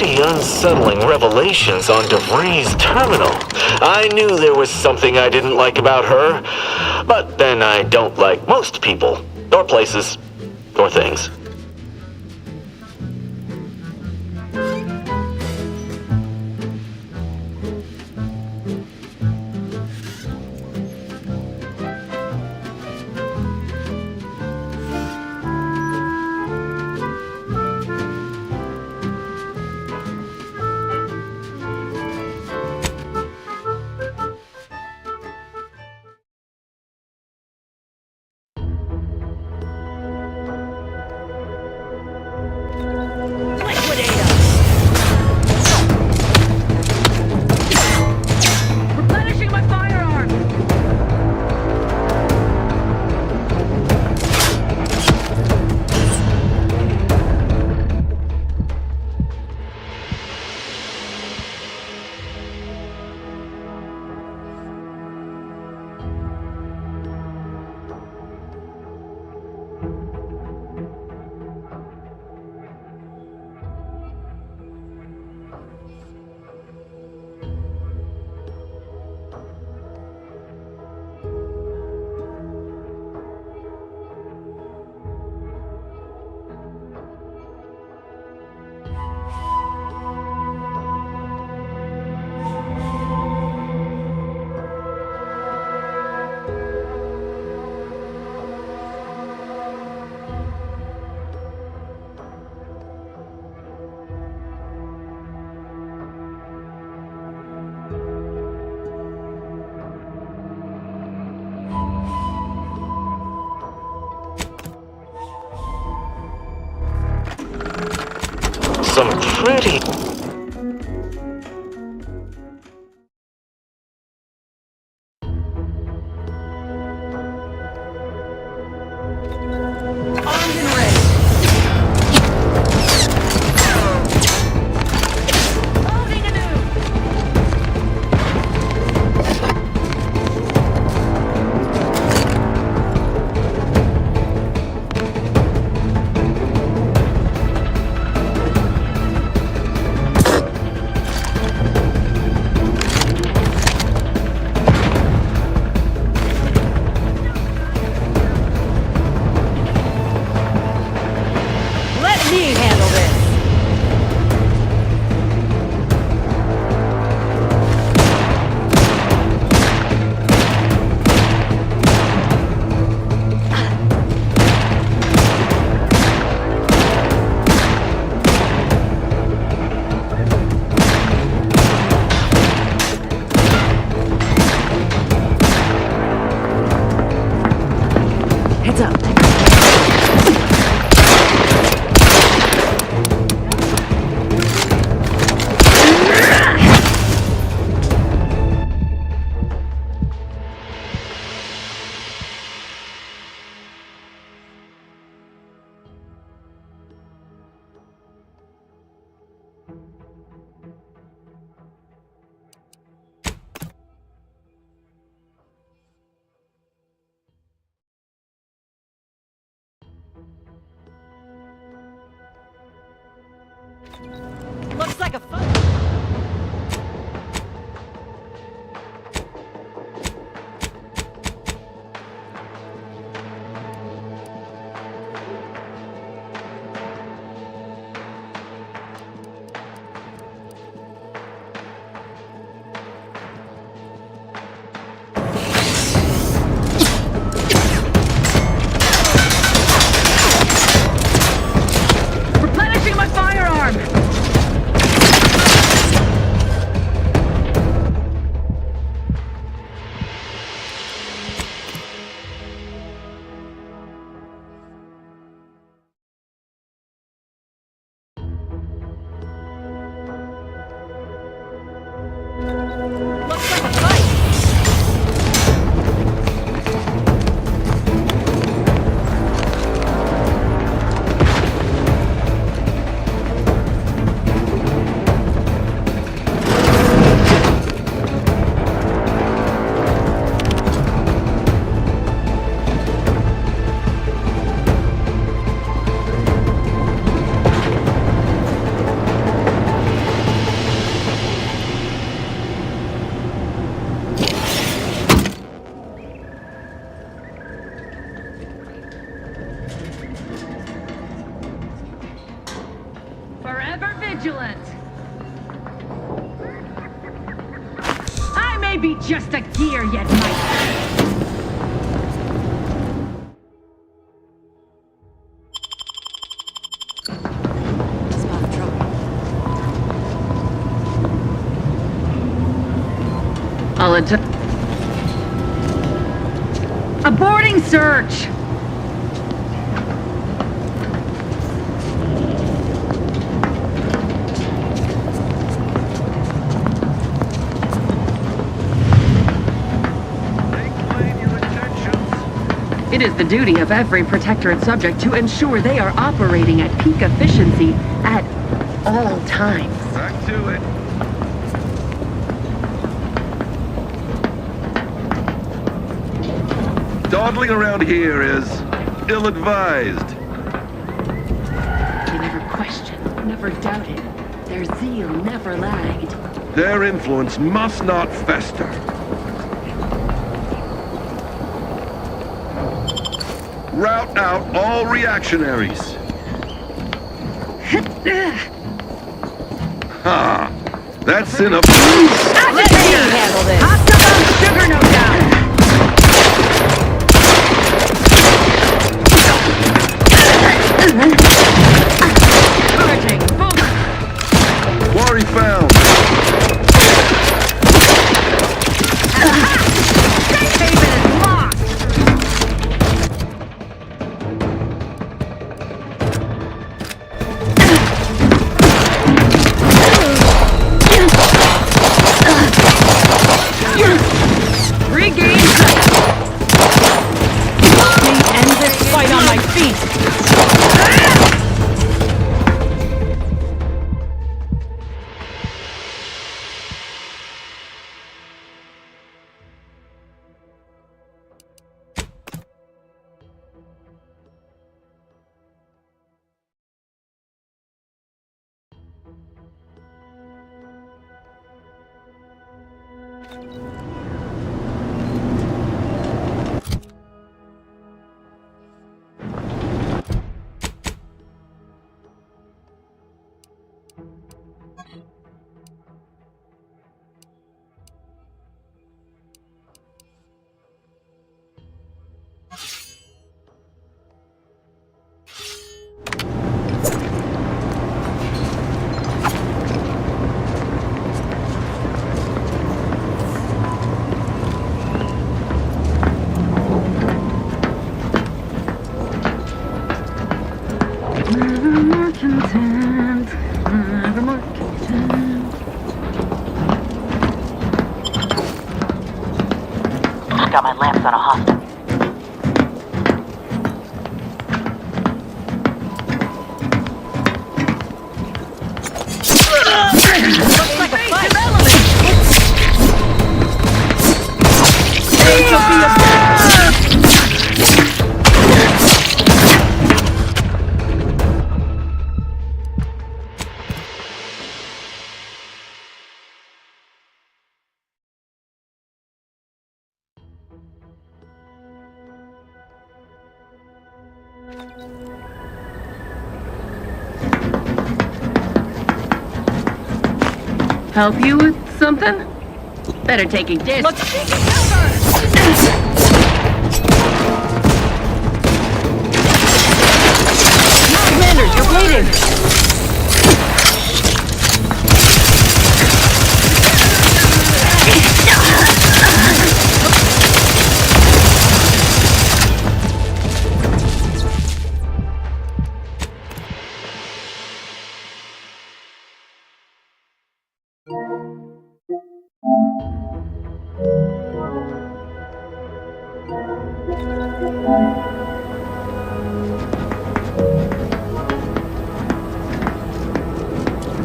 pretty unsettling revelations on DeVries' terminal. I knew there was something I didn't like about her, but then I don't like most people, or places, or things. Replenishing my firearm! Some pretty just a gear yet, Mike. Spot trouble. I'll aborting search! It is the duty of every protectorate subject to ensure they are operating at peak efficiency at all times. Back to it. Dawdling around here is ill-advised. They never questioned, never doubted. Their zeal never lagged. Their influence must not fester. Rout out all reactionaries. Ha! That's enough. Agitator! Handle this. Hot sugar, no doubt! Charging! Boom! Quarry found. Safe haven is locked! Regain sight! Let me end this fight on my feet! Never more content, never more content. Got my lamps on a hostage. Looks like a fight. This will be a help you with something? Better take a dish. Let's take it over! Commander, you're bleeding.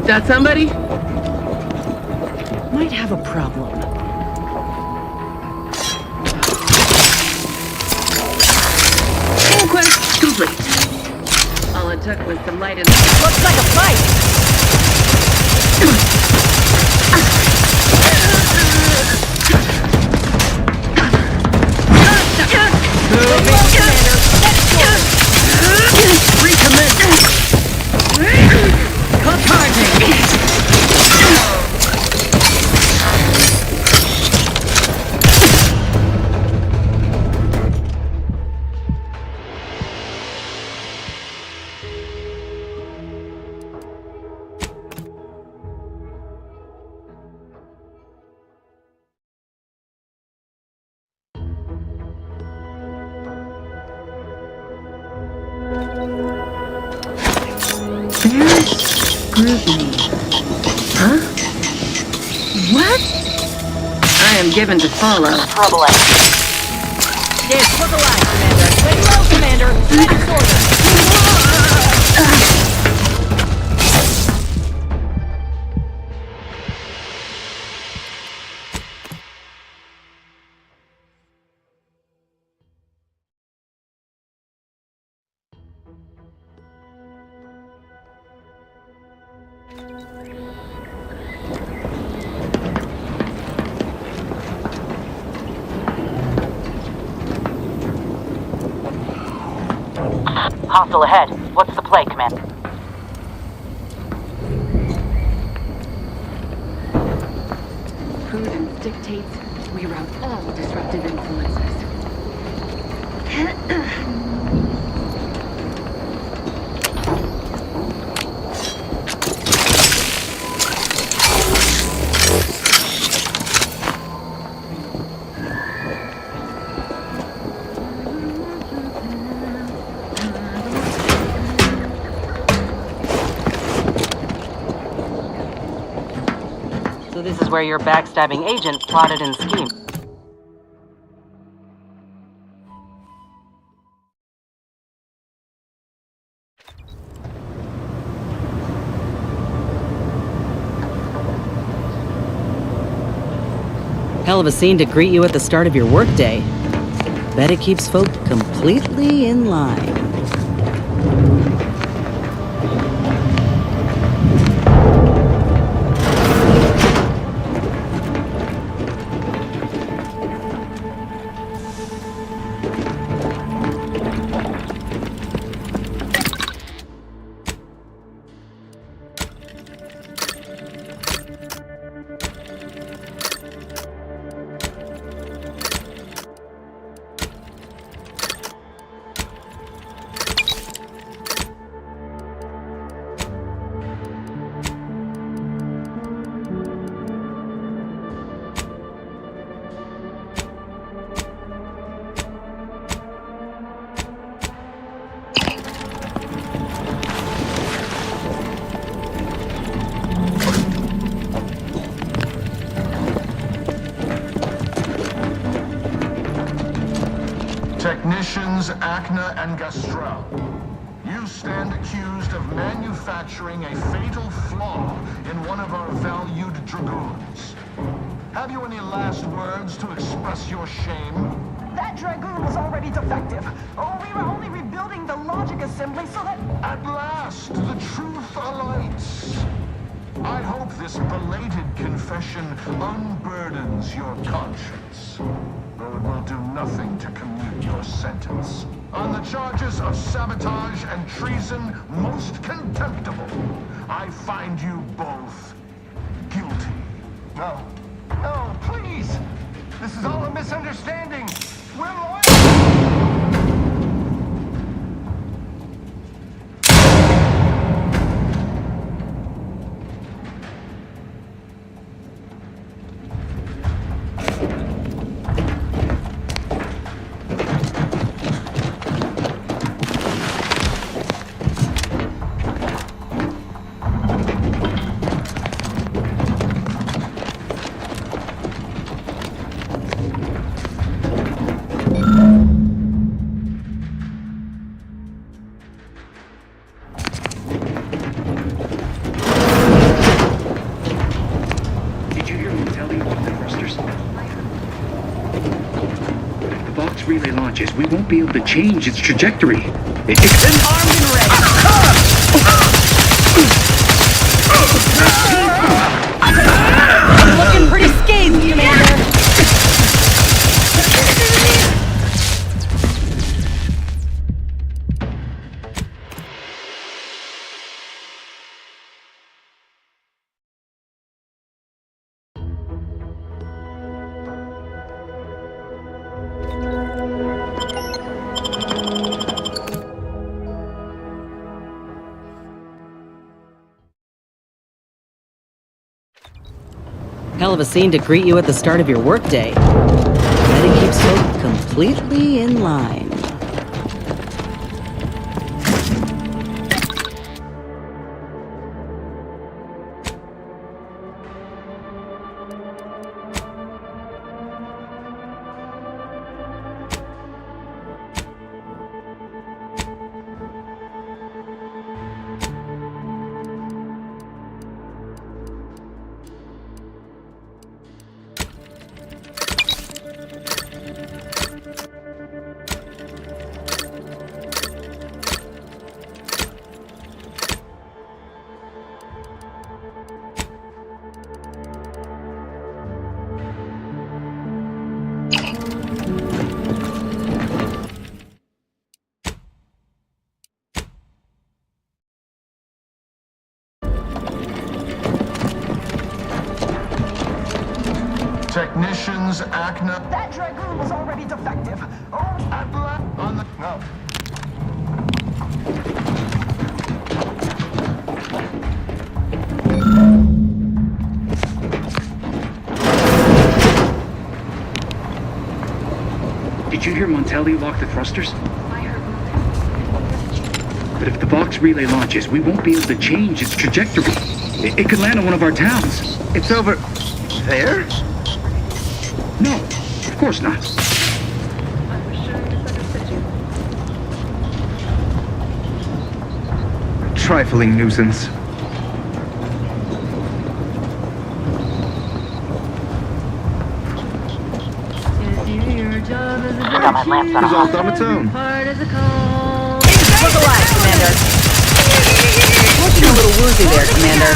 That somebody? Might have a problem. Quest complete. All it took was some light and... Looks like a fight. Fair scrutiny. Huh? What? I am given to follow. Trouble ahead. Yes, look alive, Commander. Lay low, Commander. Finish order. Hostile ahead. What's the play, Commander? Prudence dictates we rout all disruptive influences. So this is where your backstabbing agent plotted and schemed. Hell of a scene to greet you at the start of your workday. Bet it keeps folk completely in line. Technicians Acna and Gastrell, you stand accused of manufacturing a fatal flaw in one of our valued dragoons. Have you any last words to express your shame? That Dragoon was already defective. Oh, we were only rebuilding the logic assembly so that... At last, the truth alights. I hope this belated confession unburdens your conscience, though it will do nothing to commute your sentence. On the charges of sabotage and treason most contemptible, I find you both guilty. No. No, please! This is all a misunderstanding! We're loyal! Relay launches, we won't be able to change its trajectory. It's Armed and ready. Looking pretty scathed, Commander. Hell of a scene to greet you at the start of your workday. Bet it keeps folk completely in line. Did you hear Montelli lock the thrusters? I heard nothing. But if the Vox relay launches, we won't be able to change its trajectory. It could land on one of our towns. It's over there? No, of course not. I was sure I misunderstood you. Trifling nuisance. Your job as a got my lamps on. Resolved on its own. Part of the call. Look alive, Commander. Looking a little woozy there, Commander.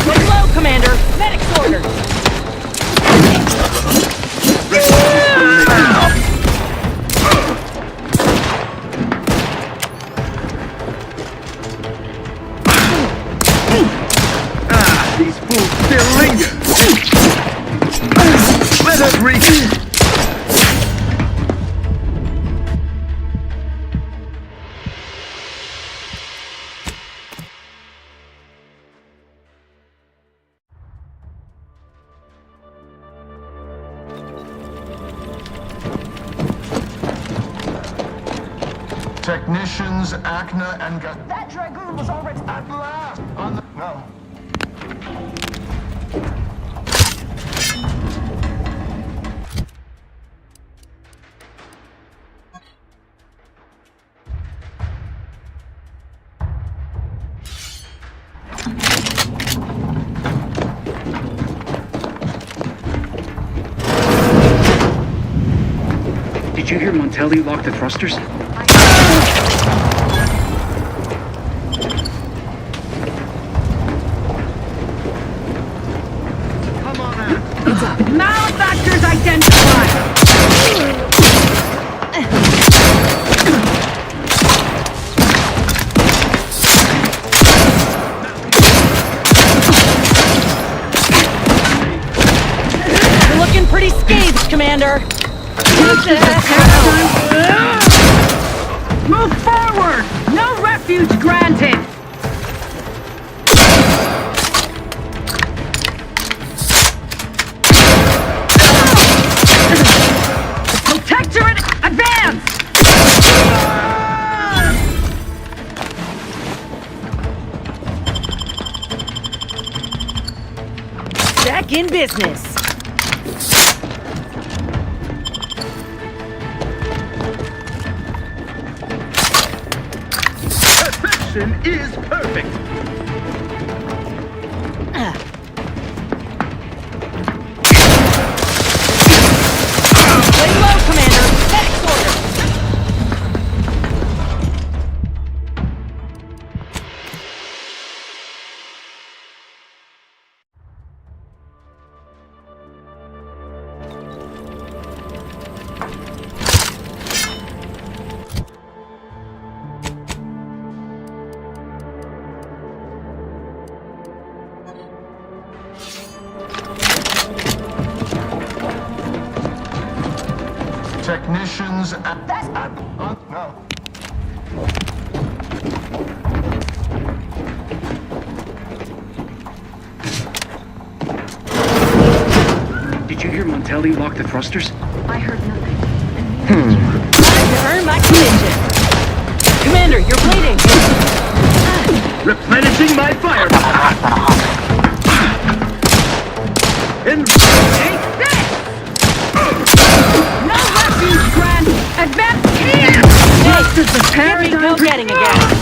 Lay low, Commander. Medic's orders. These fools still linger. Let us reach. Technicians, Acna, and That Dragoon was already at last on the... No. Did you hear Montelli lock the thrusters? Malefactors identified! You're looking pretty scathed, Commander. Move forward! No refuge granted! Protectorate, advance! Back in business. Perfection is perfect. Lay low, Commander. Medic's orders. Technicians, no. Did you hear Montelli lock the thrusters? I heard nothing. Time to earn my commission. Commander, you're bleeding. Replenishing my fire. In No refuge granted! Advance here! Hey, this is paradigm go getting again.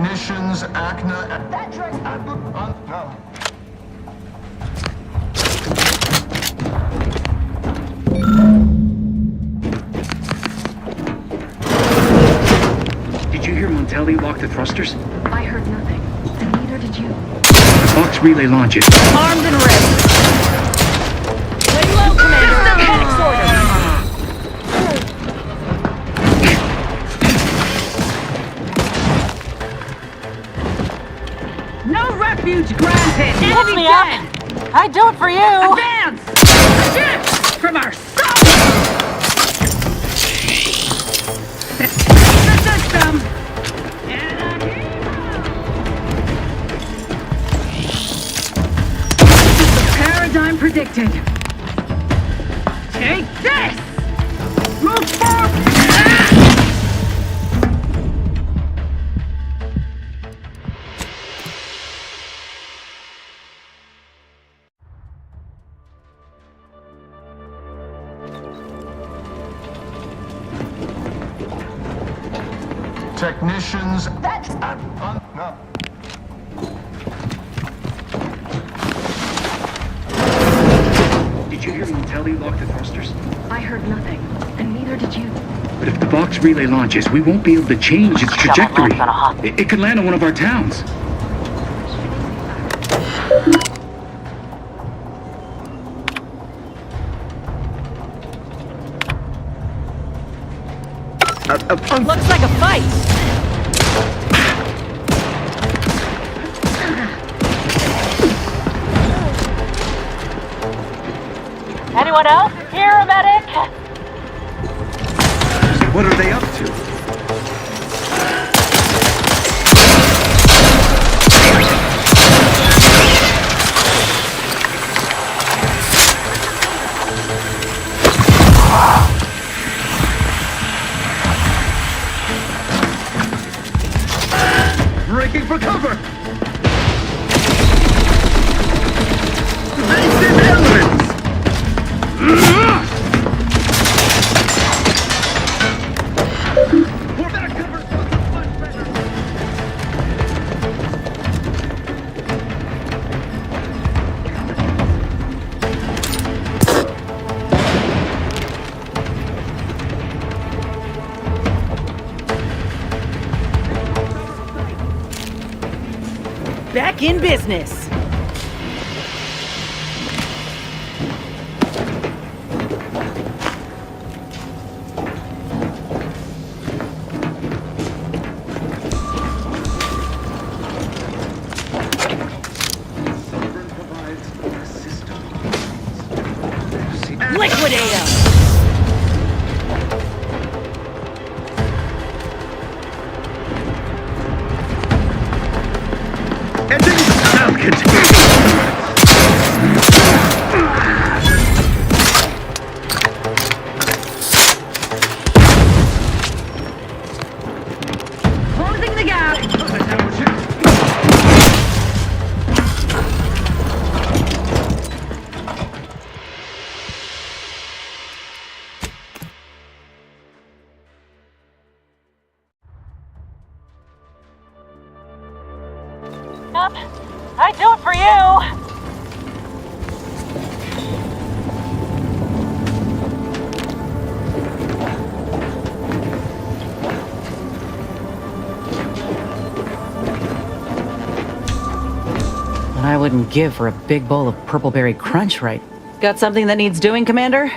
Technicians, Acna... That track's... no. Did you hear Montelli lock the thrusters? I heard nothing, and neither did you. Box relay launches. Armed and ready. Lay low, Commander. Box order. No refuge granted! Pick me up! I'd do it for you! Advance! Shift from our soul! The system! The paradigm predicted. Take this! Move forward! Technicians... That's... no. Did you hear Montelli lock the thrusters? I heard nothing, and neither did you. But if the box relay launches, we won't be able to change its trajectory. It could land on one of our towns. Looks like a fight. Anyone else? Here, a medic? What are they up to? Breaking for cover! Evasive elements! For that cover looks much better! Back in business. Liquidate 'em! Closing the gap! Yep. I'd do it for you! But I wouldn't give for a big bowl of purpleberry crunch, right? Got something that needs doing, Commander?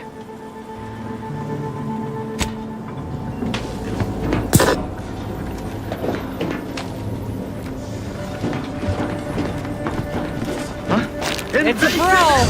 It's a brawl!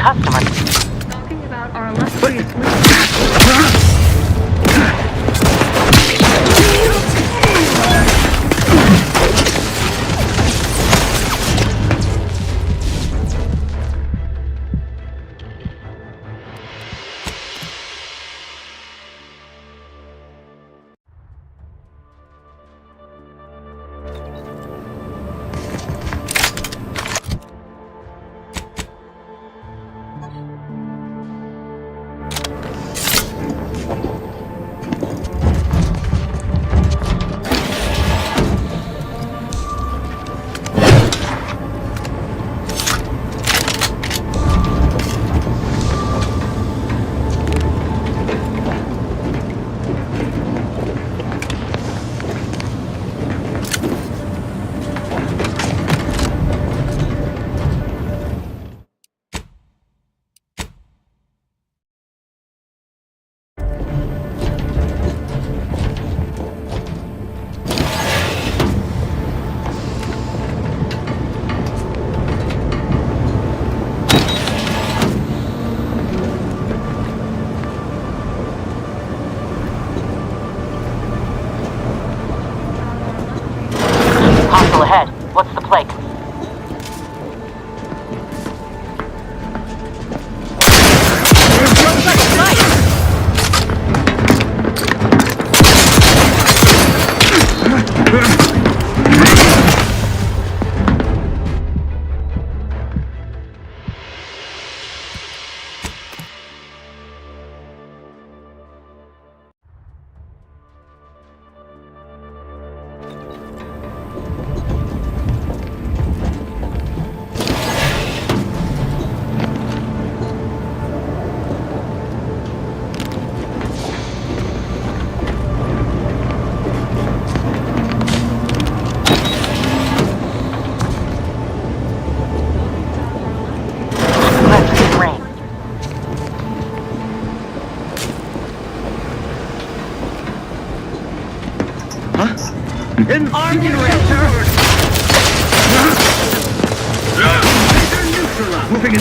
customers. Talking about our illustrious Hostile ahead. What's the plate? Let's get rain. Armed and ready, sir. They're neutralized. Moving in.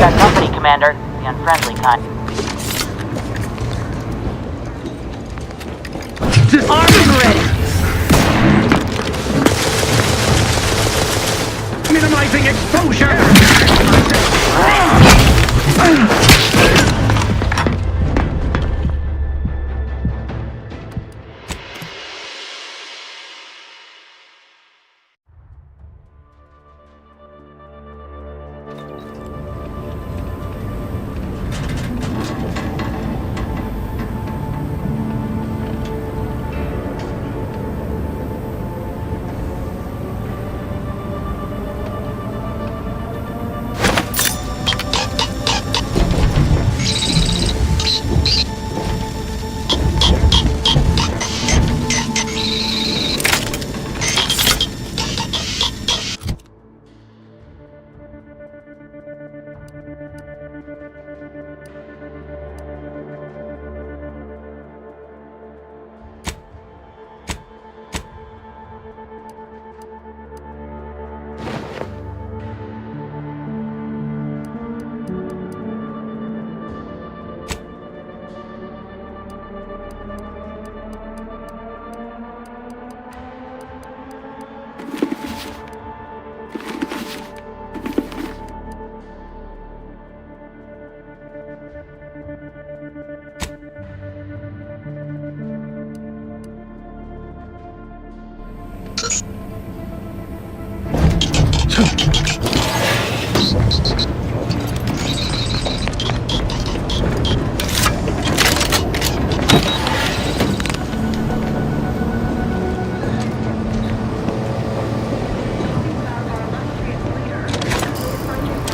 Got company, Commander. The unfriendly kind. Armed and ready. Minimizing exposure.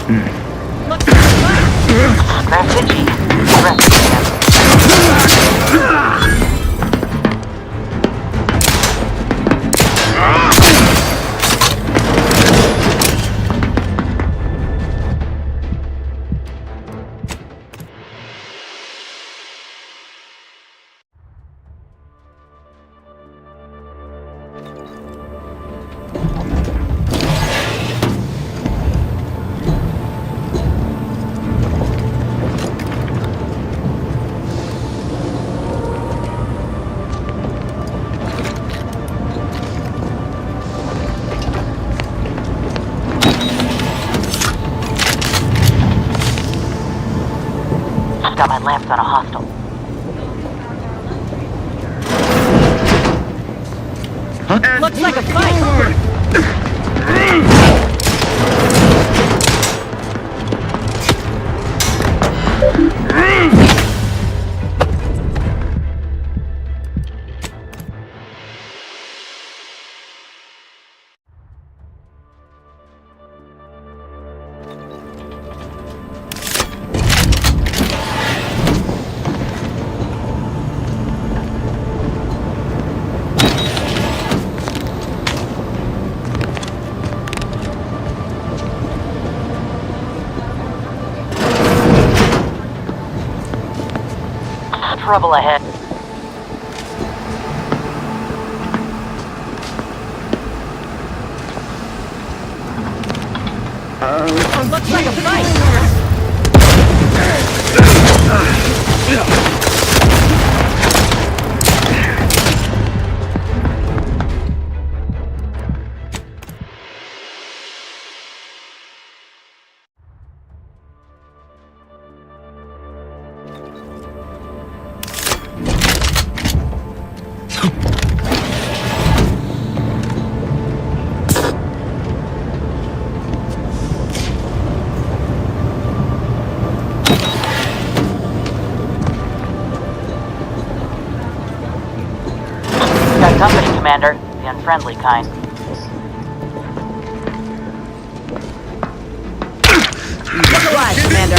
Graffiti. Graffiti. Got my lamps on a hostile. Looks like a fight. Trouble ahead. Looks like a fight. Got company, Commander. The unfriendly kind. Look alive, Commander.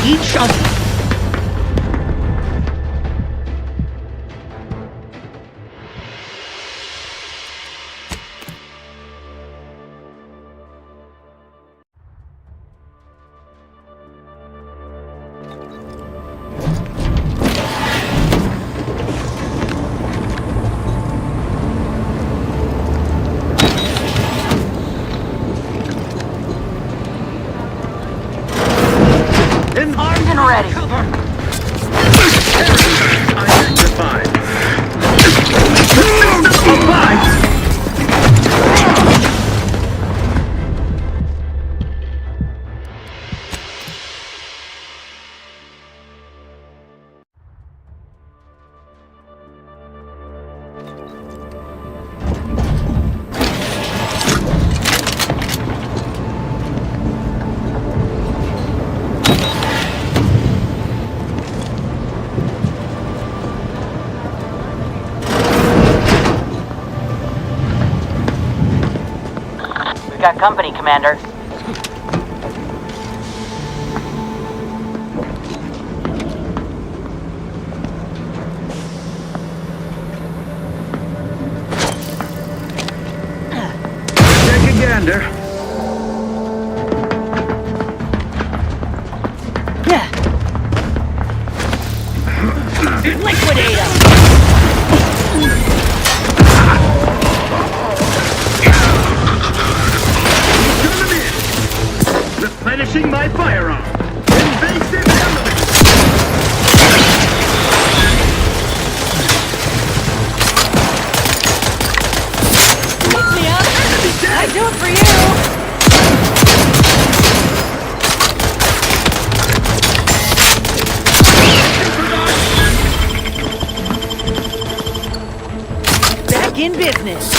Each of Armed and ready. We've got company, Commander. Take a gander. liquidate him. Replenishing my firearm. Invasive element. Pick me up. I do it for you. Back in business.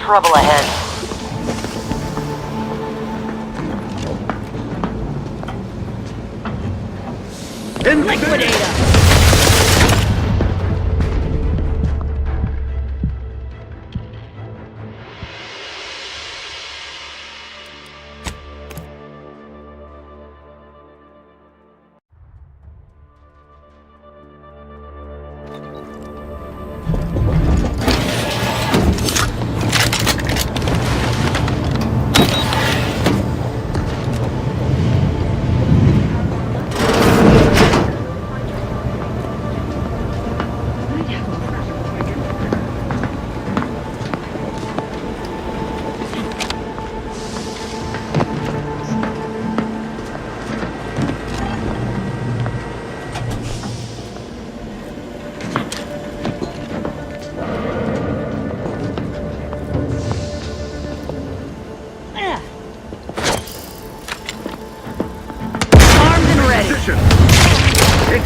trouble ahead. Liquidator! Armed and ready. Explosion! Hey,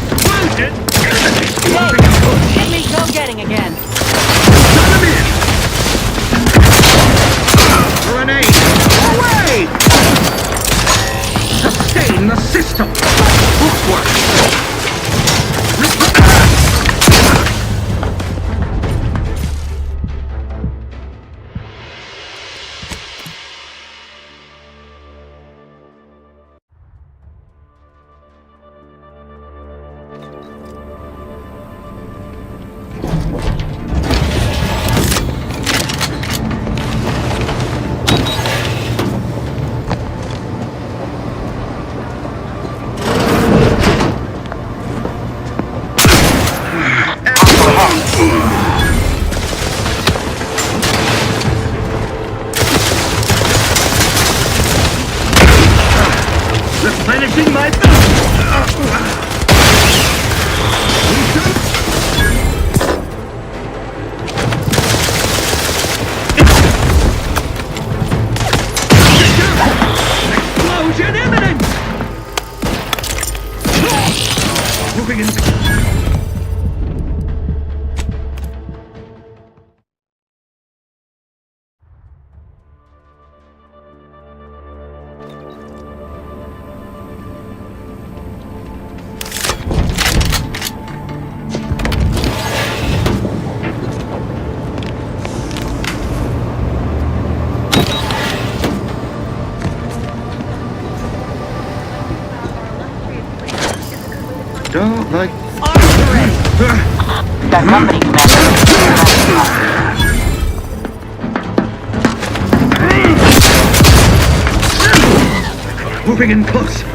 get me go getting again. Grenade! Away! Sustain the system! Footwork! Replenishing my... Explosion imminent! Moving in... Don't like... Armed and ready. Got company, Commander. Moving in close.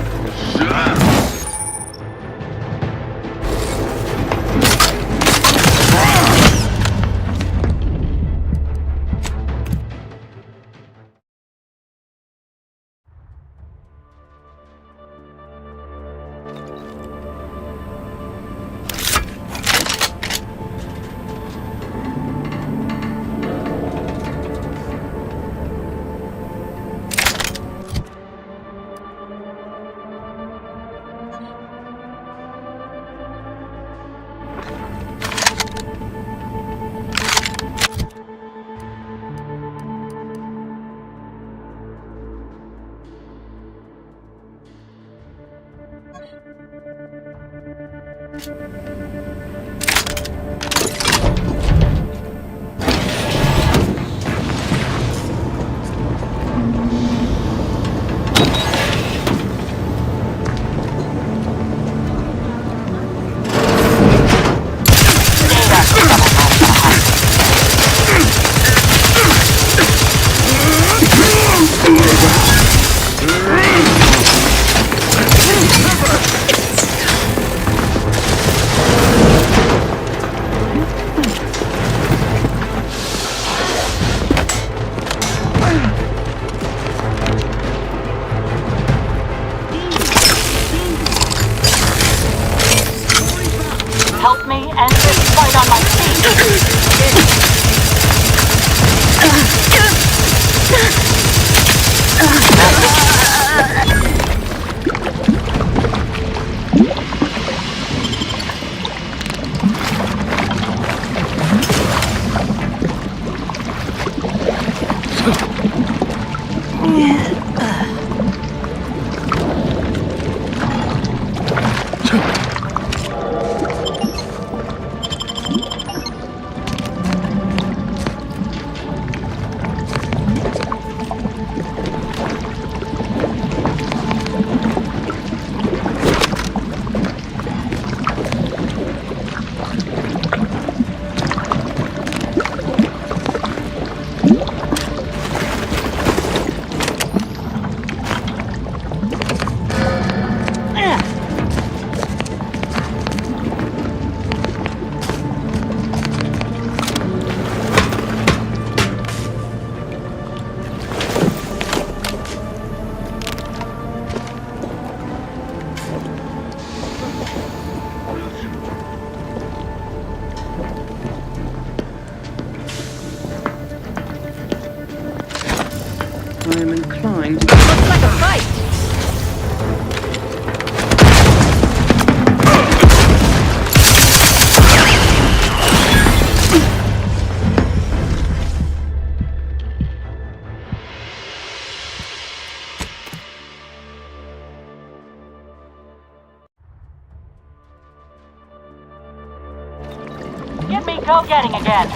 Go getting again.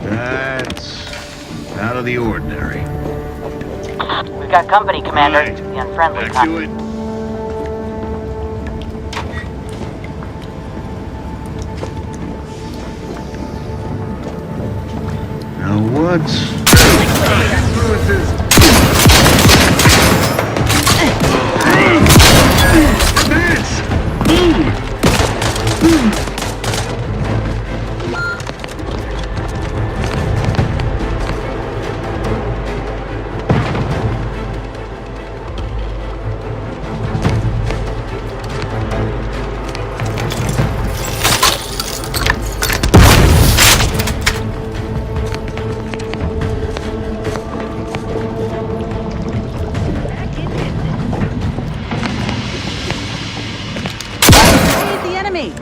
That's out of the ordinary. We've got company, Commander. Right. The unfriendly Back kind. to it. Now what's... Influences. Advance! Save the enemy!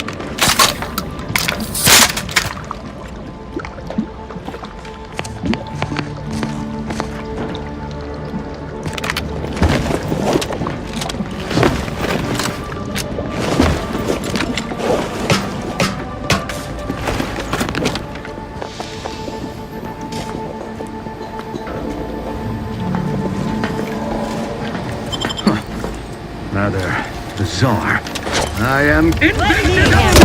Rather bizarre. I am... Let me handle it.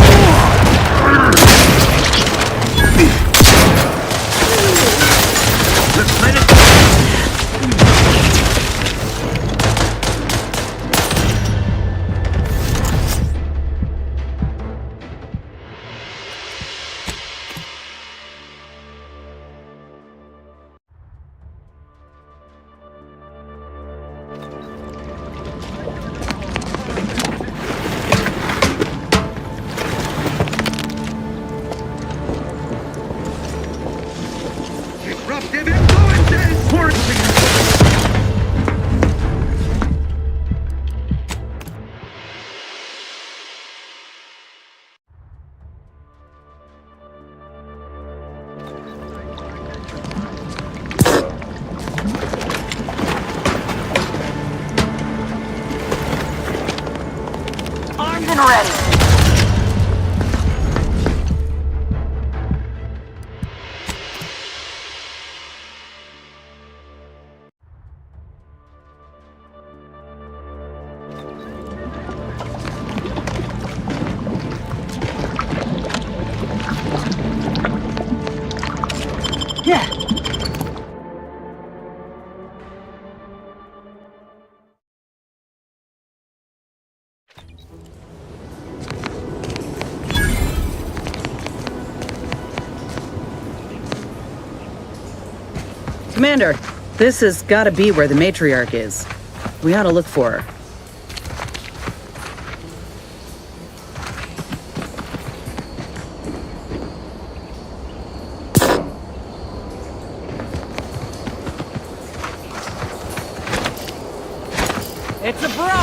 Let's let it... Disruptive influences! Armed and ready. Yeah. Commander, this has gotta be where the matriarch is. We ought to look for her. It's a bro!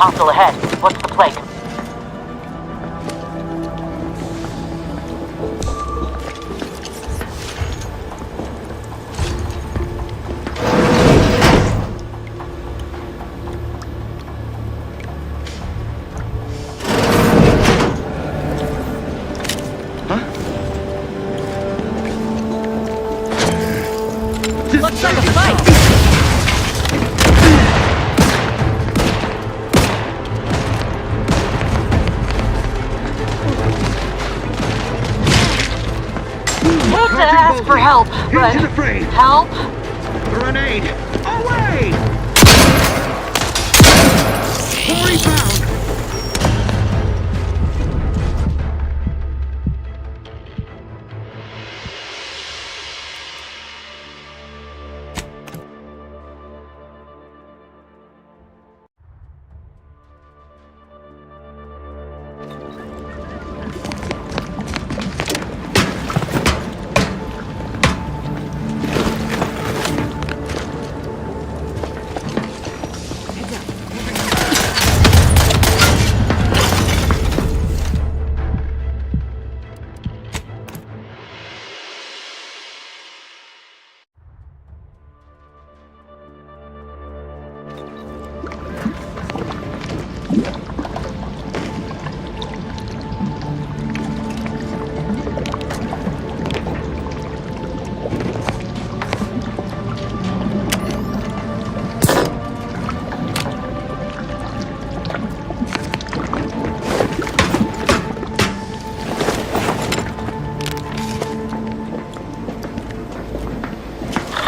Hostile ahead. What's the plate? Looks like a fight. Hate to ask for help, but Into the fray. help? Grenade! Away! 40 pound!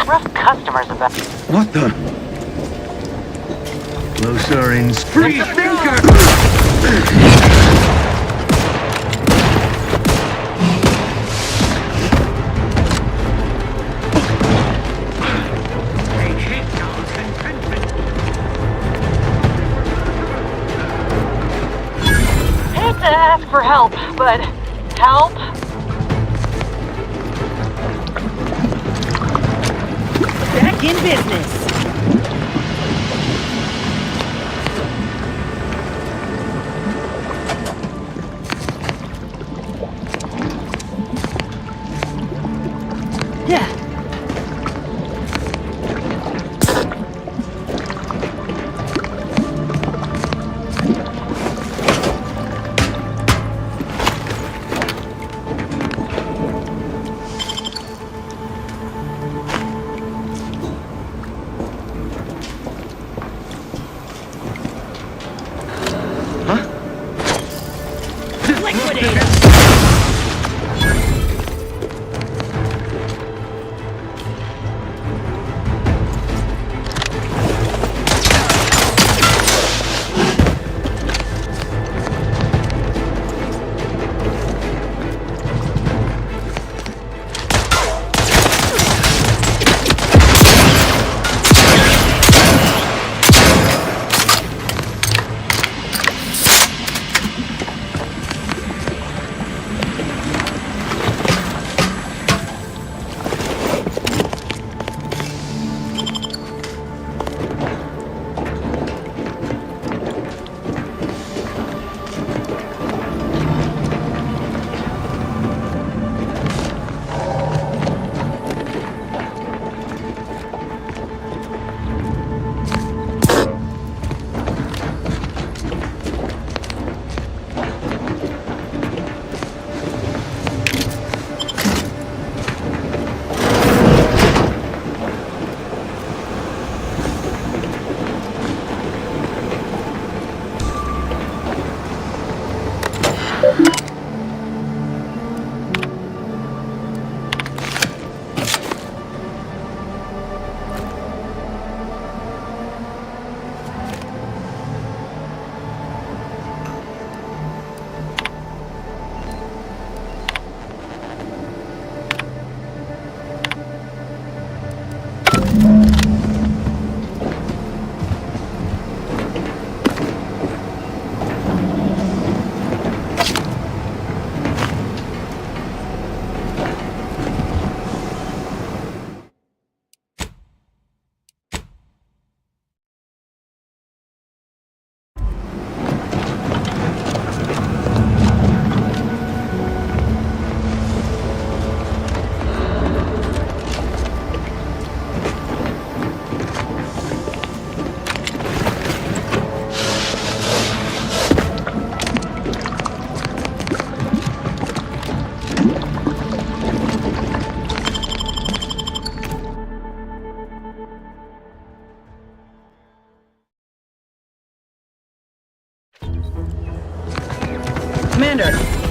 Rough customers about. What the? Closer in free thinker! Hate to ask for help, but help? Back in business. Yeah.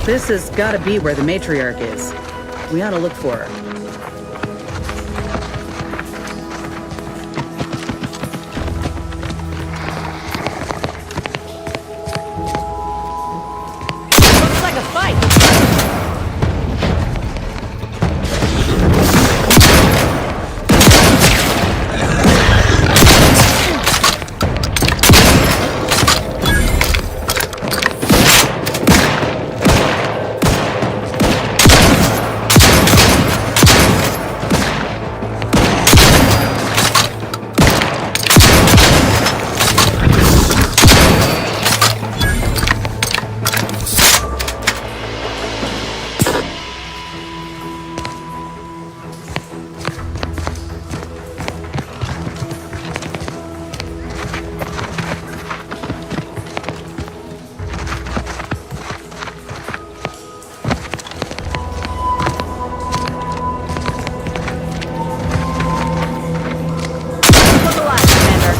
This has gotta be where the matriarch is. We ought to look for her. Looks like a fight. Look alive, Commander.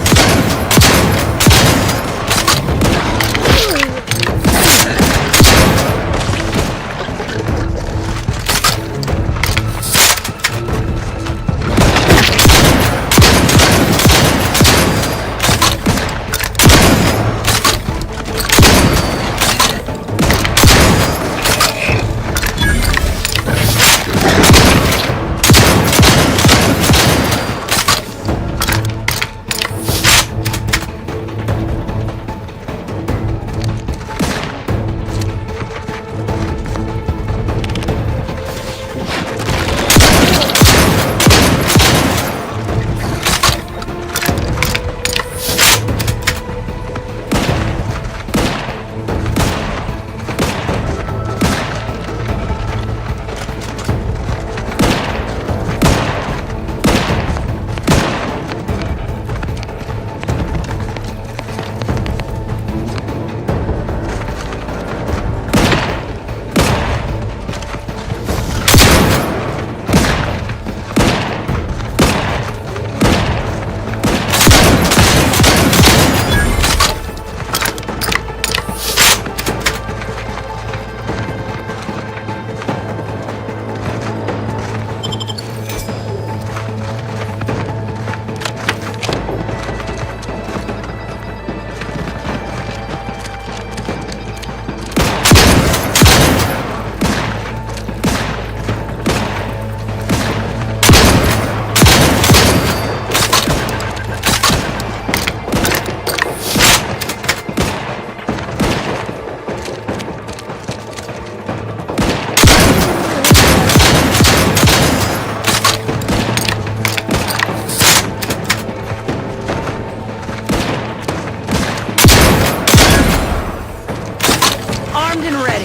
Armed and ready.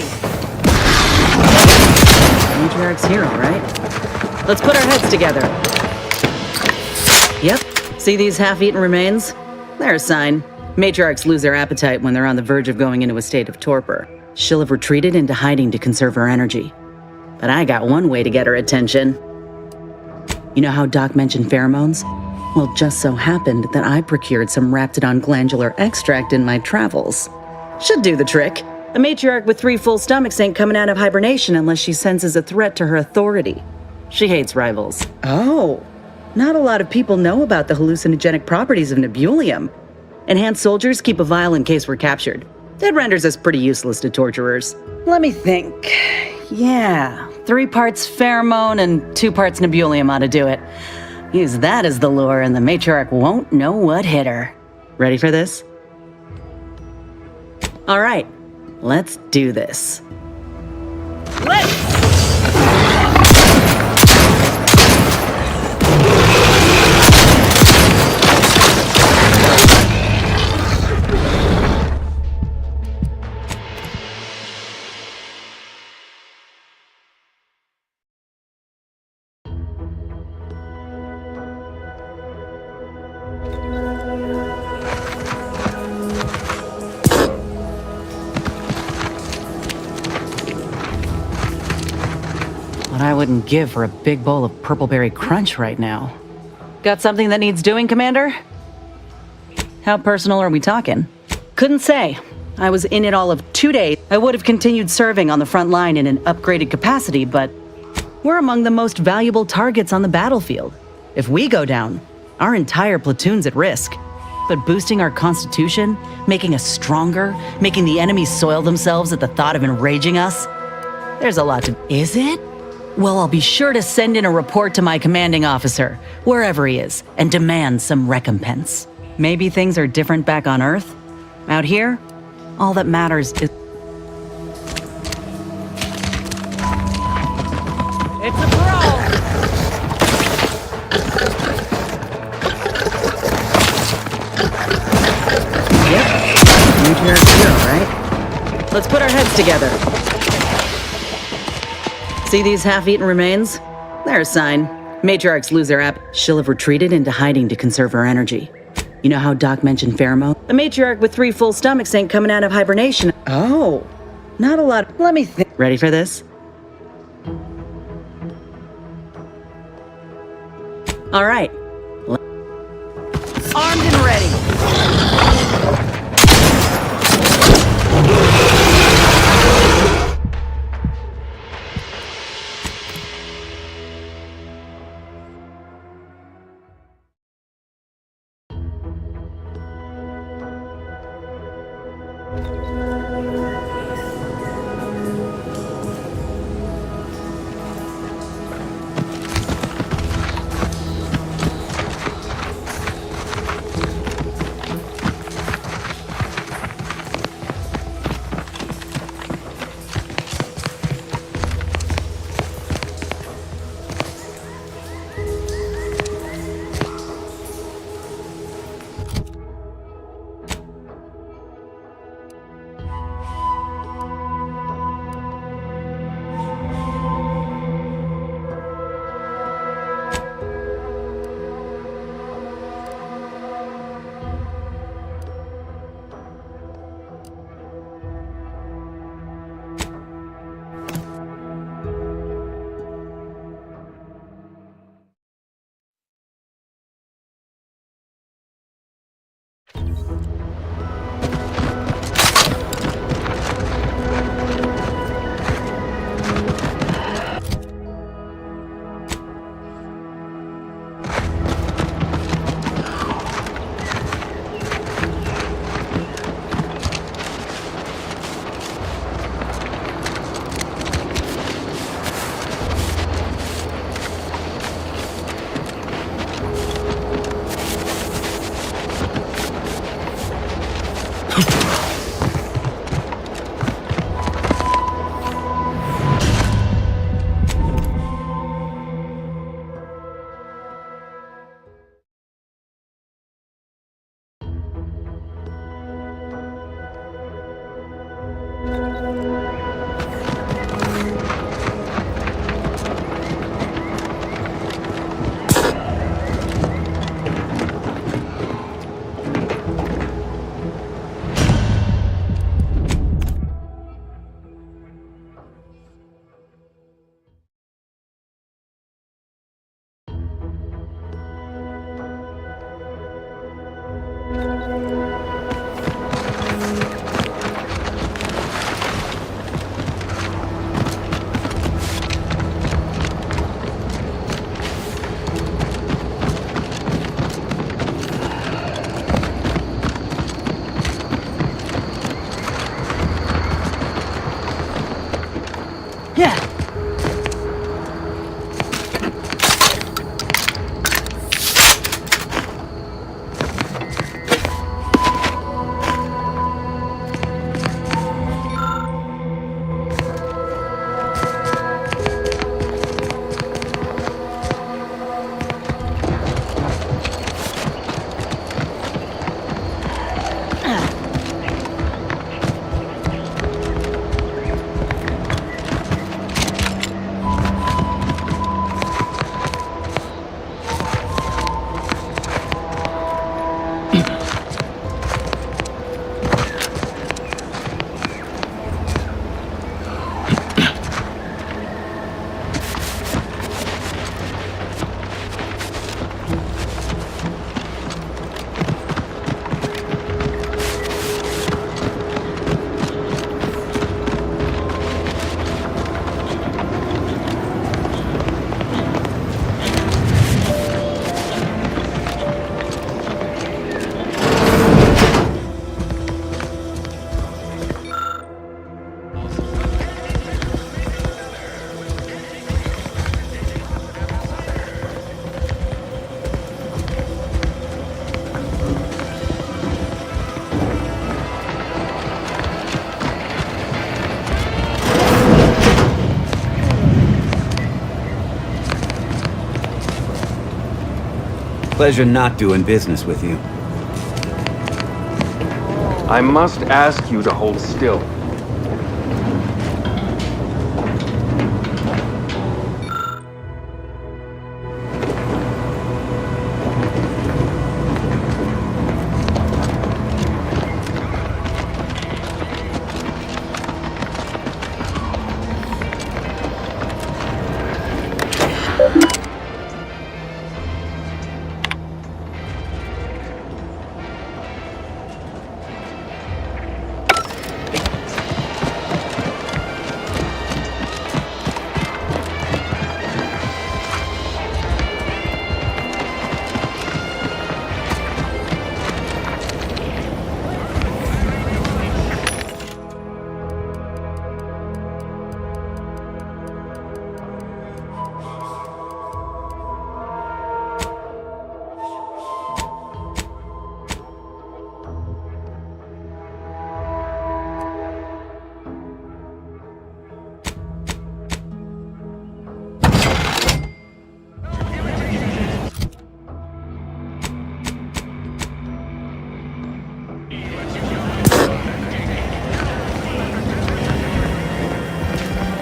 Matriarch's here, all right? Let's put our heads together. Yep. See these half-eaten remains? They're a sign. Matriarchs lose their appetite when they're on the verge of going into a state of torpor. She'll have retreated into hiding to conserve her energy. But I got one way to get her attention. You know how Doc mentioned pheromones? Well, just so happened that I procured some Raptidon glandular extract in my travels. Should do the trick. A matriarch with 3 full stomachs ain't coming out of hibernation unless she senses a threat to her authority. She hates rivals. Oh, not a lot of people know about the hallucinogenic properties of nebulium. Enhanced soldiers keep a vial in case we're captured. That renders us pretty useless to torturers. Let me think. Yeah, 3 parts pheromone and 2 parts nebulium ought to do it. Use that as the lure and the matriarch won't know what hit her. Ready for this? All right, let's do this. What I wouldn't give for a big bowl of purple berry crunch right now. Got something that needs doing, Commander? How personal are we talking? Couldn't say. I was in it all of 2 days. I would have continued serving on the front line in an upgraded capacity, but we're among the most valuable targets on the battlefield. If we go down, our entire platoon's at risk. But boosting our constitution, making us stronger, making the enemy soil themselves at the thought of enraging us, there's a lot to... Is it? Well, I'll be sure to send in a report to my commanding officer, wherever he is, and demand some recompense. Maybe things are different back on Earth? Out here, all that matters is... It's a brawl! Matriarch's hero, right? Let's put our heads together. See these half-eaten remains? They're a sign. Matriarchs lose their She'll have retreated into hiding to conserve her energy. You know how Doc mentioned pheromone? A matriarch with 3 full stomachs ain't coming out of hibernation. Oh, not a lot. Let me think. Ready for this? All right. Armed and ready. Pleasure not doing business with you. I must ask you to hold still.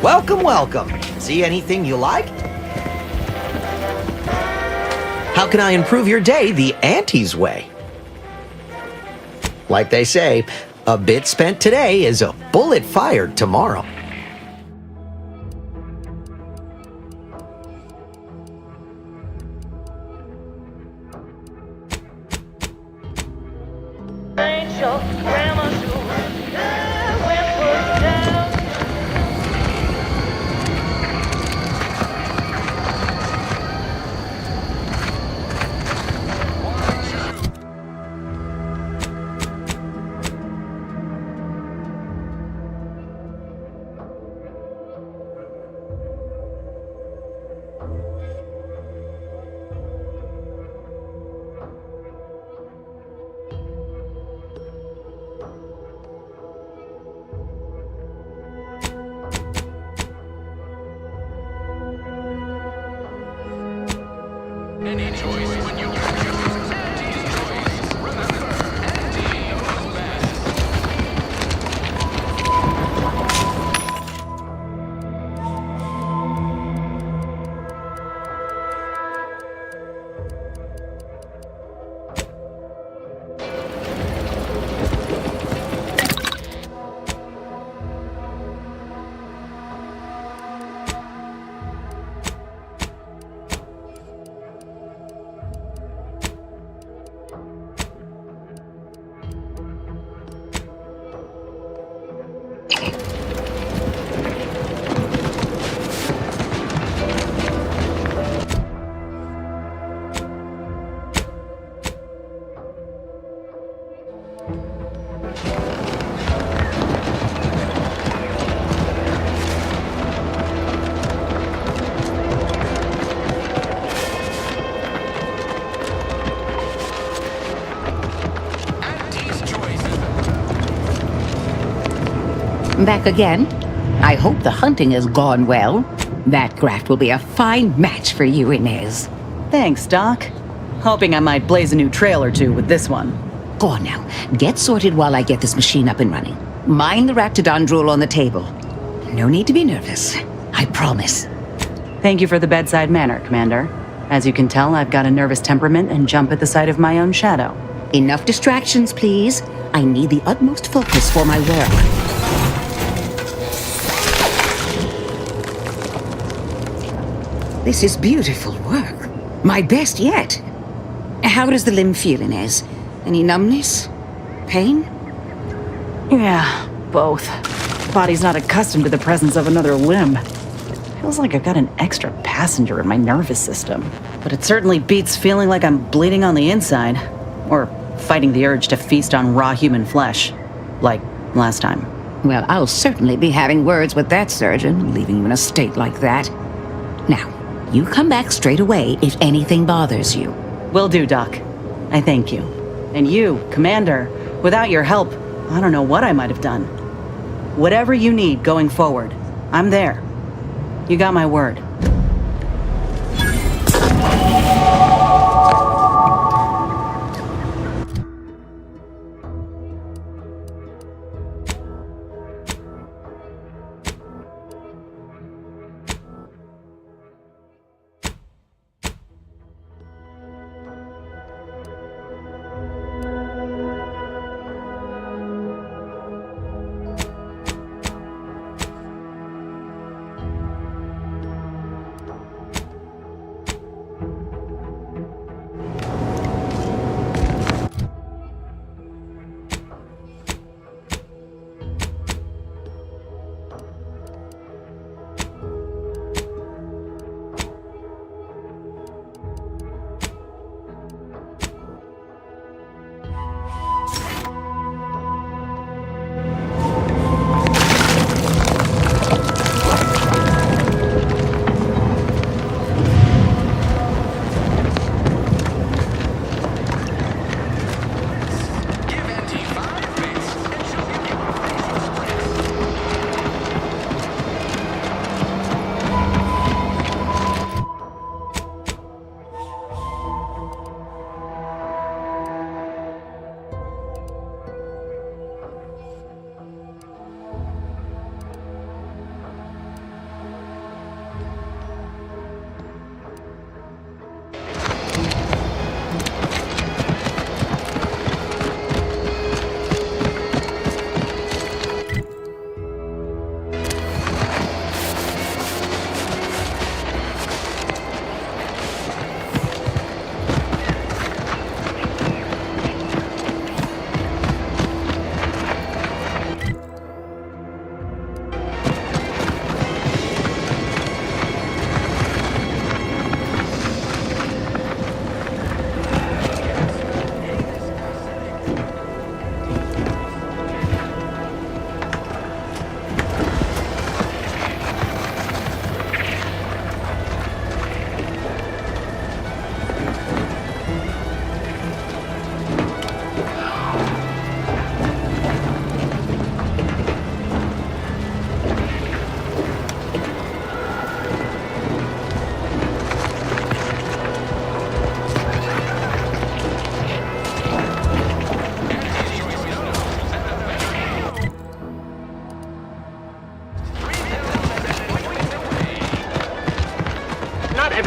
Welcome, welcome. See anything you like? How can I improve your day the Auntie's way? Like they say, a bit spent today is a bullet fired tomorrow. Back again? I hope the hunting has gone well. That graft will be a fine match for you, Inez. Thanks, Doc. Hoping I might blaze a new trail or two with this one. Go on now. Get sorted while I get this machine up and running. Mind the Raptidon drool on the table. No need to be nervous. I promise. Thank you for the bedside manner, Commander. As you can tell, I've got a nervous temperament and jump at the sight of my own shadow. Enough distractions, please. I need the utmost focus for my work. This is beautiful work. My best yet. How does the limb feel, Inez? Any numbness? Pain? Yeah, both. Body's not accustomed to the presence of another limb. Feels like I've got an extra passenger in my nervous system. But it certainly beats feeling like I'm bleeding on the inside. Or fighting the urge to feast on raw human flesh. Like last time. Well, I'll certainly be having words with that surgeon, leaving you in a state like that. Now, you come back straight away if anything bothers you. Will do, Doc. I thank you. And you, Commander, without your help, I don't know what I might have done. Whatever you need going forward, I'm there. You got my word.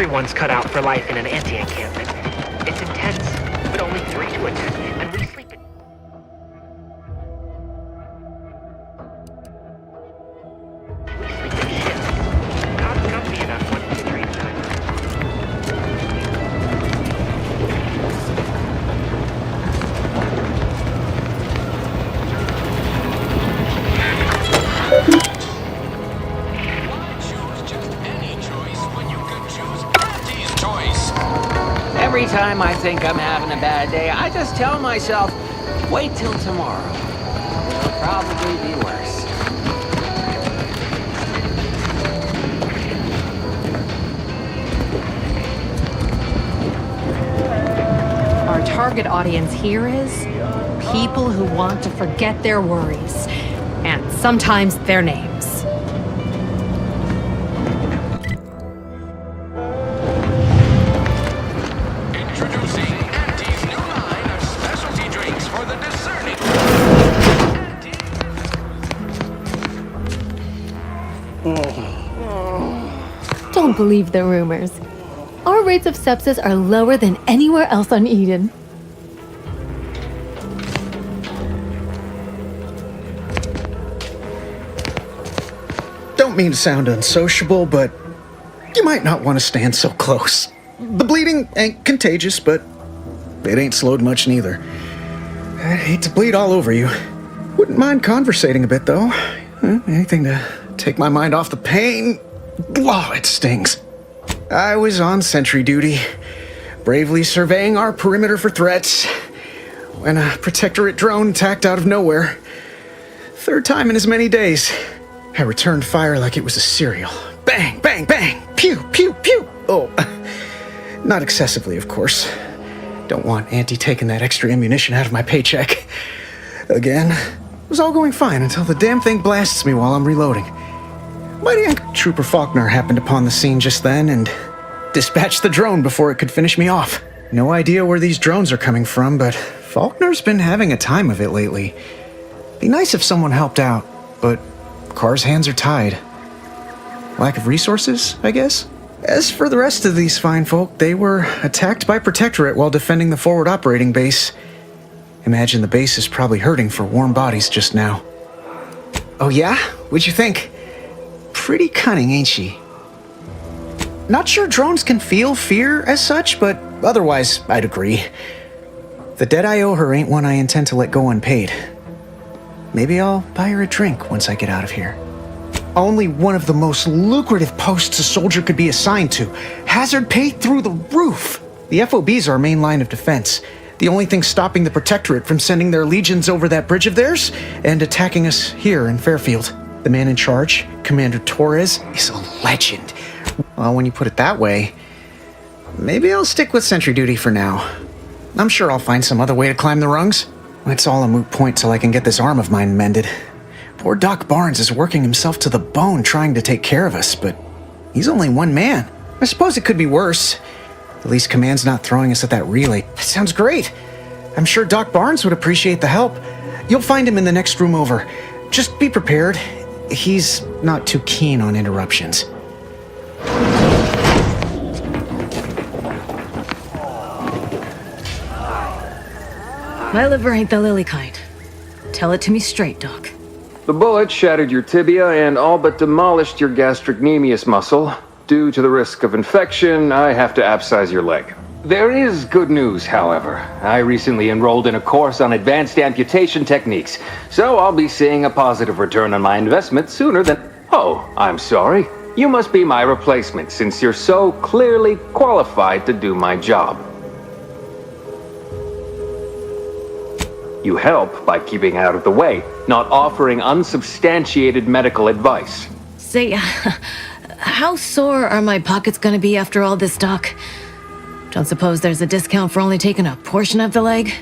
everyone's cut out for life in an anti-encampment. It's intense, but only 3 to attend, and we sleep in... We sleep in shifts. Not comfy enough when it's dream time. Every time I think I'm having a bad day, I just tell myself, wait till tomorrow. It'll probably be worse. Our target audience here is people who want to forget their worries, and sometimes their names. Don't believe the rumors. Our rates of sepsis are lower than anywhere else on Eden. Don't mean to sound unsociable, but you might not want to stand so close. The bleeding ain't contagious, but it ain't slowed much neither. I hate to bleed all over you. Wouldn't mind conversating a bit, though. Anything to take my mind off the pain. Oh, it stings. I was on sentry duty, bravely surveying our perimeter for threats, when a Protectorate drone attacked out of nowhere. 3rd time in as many days. I returned fire like it was a cereal. Bang, bang, bang! Pew, pew, pew! Oh, not excessively, of course. Don't want Auntie taking that extra ammunition out of my paycheck. Again, it was all going fine until the damn thing blasts me while I'm reloading. Mighty Young Trooper Faulkner happened upon the scene just then and dispatched the drone before it could finish me off. No idea where these drones are coming from, but Faulkner's been having a time of it lately. Be nice if someone helped out, but Carr's hands are tied. Lack of resources, I guess? As for the rest of these fine folk, they were attacked by Protectorate while defending the forward operating base. Imagine the base is probably hurting for warm bodies just now. Oh yeah? What'd you think? Pretty cunning, ain't she? Not sure drones can feel fear as such, but otherwise, I'd agree. The debt I owe her ain't one I intend to let go unpaid. Maybe I'll buy her a drink once I get out of here. Only one of the most lucrative posts a soldier could be assigned to. Hazard pay through the roof. The FOB's our main line of defense. The only thing stopping the Protectorate from sending their legions over that bridge of theirs and attacking us here in Fairfield. The man in charge, Commander Torres, is a legend. Well, when you put it that way, maybe I'll stick with sentry duty for now. I'm sure I'll find some other way to climb the rungs. It's all a moot point till I can get this arm of mine mended. Poor Doc Barnes is working himself to the bone trying to take care of us, but he's only one man. I suppose it could be worse. At least Command's not throwing us at that relay. That sounds great. I'm sure Doc Barnes would appreciate the help. You'll find him in the next room over. Just be prepared. He's not too keen on interruptions. My liver ain't the lily kind. Tell it to me straight, Doc. The bullet shattered your tibia and all but demolished your gastrocnemius muscle. Due to the risk of infection, I have to abscise your leg. There is good news, however. I recently enrolled in a course on advanced amputation techniques, so I'll be seeing a positive return on my investment sooner than... Oh, I'm sorry. You must be my replacement since you're so clearly qualified to do my job. You help by keeping out of the way, not offering unsubstantiated medical advice. Say, how sore are my pockets gonna be after all this, Doc? Don't suppose there's a discount for only taking a portion of the leg?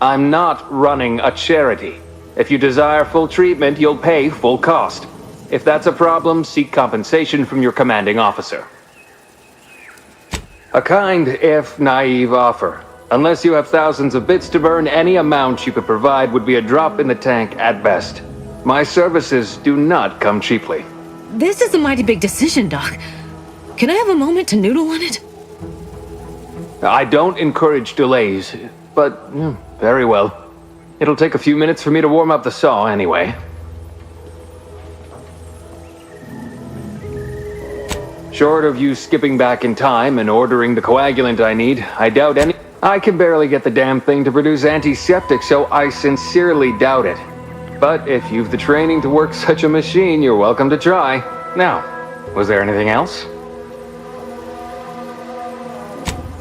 I'm not running a charity. If you desire full treatment, you'll pay full cost. If that's a problem, seek compensation from your commanding officer. A kind, if naive offer. Unless you have thousands of bits to burn, any amount you could provide would be a drop in the tank at best. My services do not come cheaply. This is a mighty big decision, Doc. Can I have a moment to noodle on it? I don't encourage delays, but very well. It'll take a few minutes for me to warm up the saw anyway. Short of you skipping back in time and ordering the coagulant I need, I doubt any... I can barely get the damn thing to produce antiseptic, so I sincerely doubt it. But if you've the training to work such a machine, you're welcome to try. Now, was there anything else?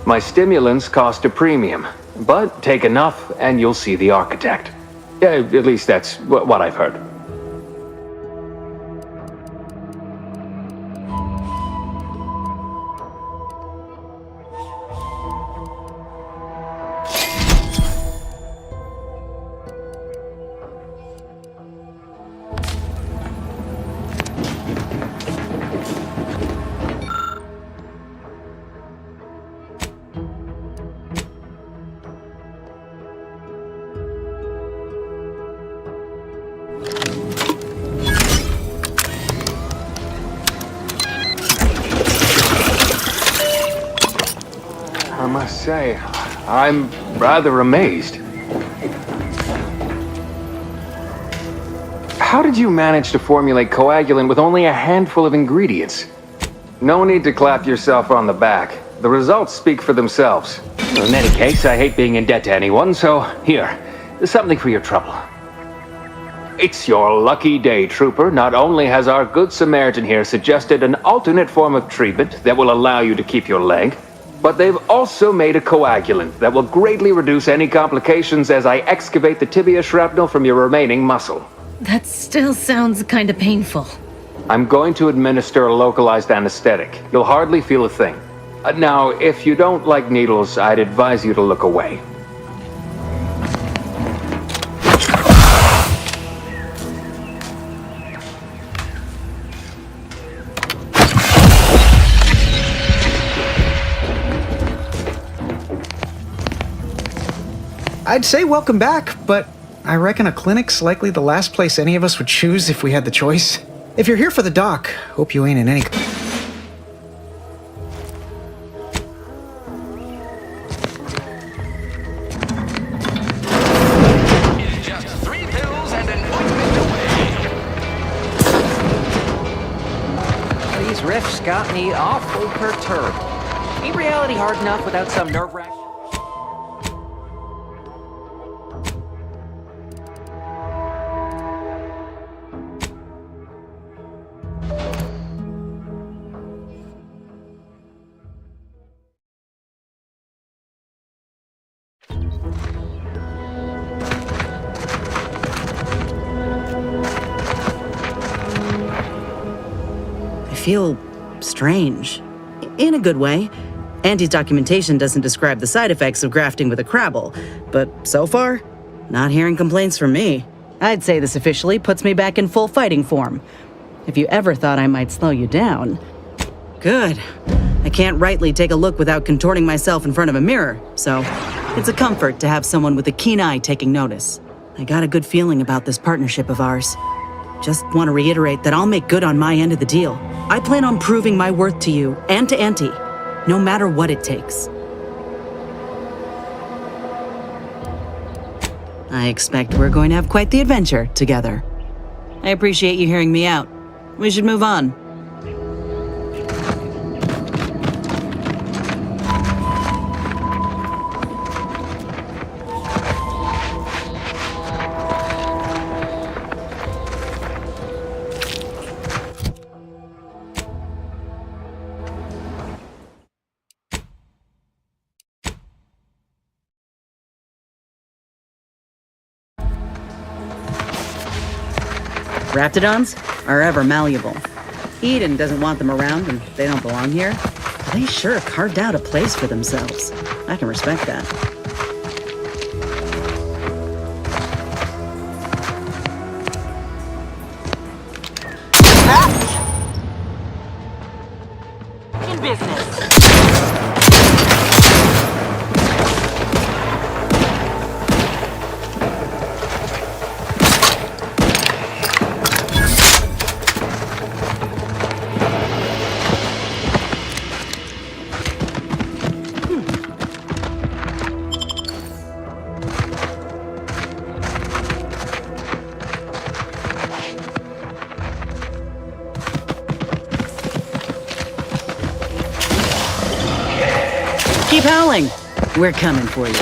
My stimulants cost a premium, but take enough and you'll see the architect. At least that's what I've heard. I must say, I'm rather amazed. How did you manage to formulate coagulant with only a handful of ingredients? No need to clap yourself on the back. The results speak for themselves. In any case, I hate being in debt to anyone, so here, something for your trouble. It's your lucky day, Trooper. Not only has our good Samaritan here suggested an alternate form of treatment that will allow you to keep your leg, but they've also made a coagulant that will greatly reduce any complications as I excavate the tibia shrapnel from your remaining muscle. That still sounds kind of painful. I'm going to administer a localized anesthetic. You'll hardly feel a thing. Now, if you don't like needles, I'd advise you to look away. I'd say welcome back, but I reckon a clinic's likely the last place any of us would choose if we had the choice. If you're here for the doc, hope you ain't in any... These riffs got me awful perturbed. Ain't reality hard enough without some nerve-wracking? I feel strange. In a good way. Andy's documentation doesn't describe the side effects of grafting with a Crabble, but so far, not hearing complaints from me. I'd say this officially puts me back in full fighting form. If you ever thought I might slow you down... Good. I can't rightly take a look without contorting myself in front of a mirror, so it's a comfort to have someone with a keen eye taking notice. I got a good feeling about this partnership of ours. Just want to reiterate that I'll make good on my end of the deal. I plan on proving my worth to you and to Auntie, no matter what it takes. I expect we're going to have quite the adventure together. I appreciate you hearing me out. We should move on. Raptidons are ever malleable. Eden doesn't want them around and they don't belong here. They sure carved out a place for themselves. I can respect that. In business. fouling. We're coming for you.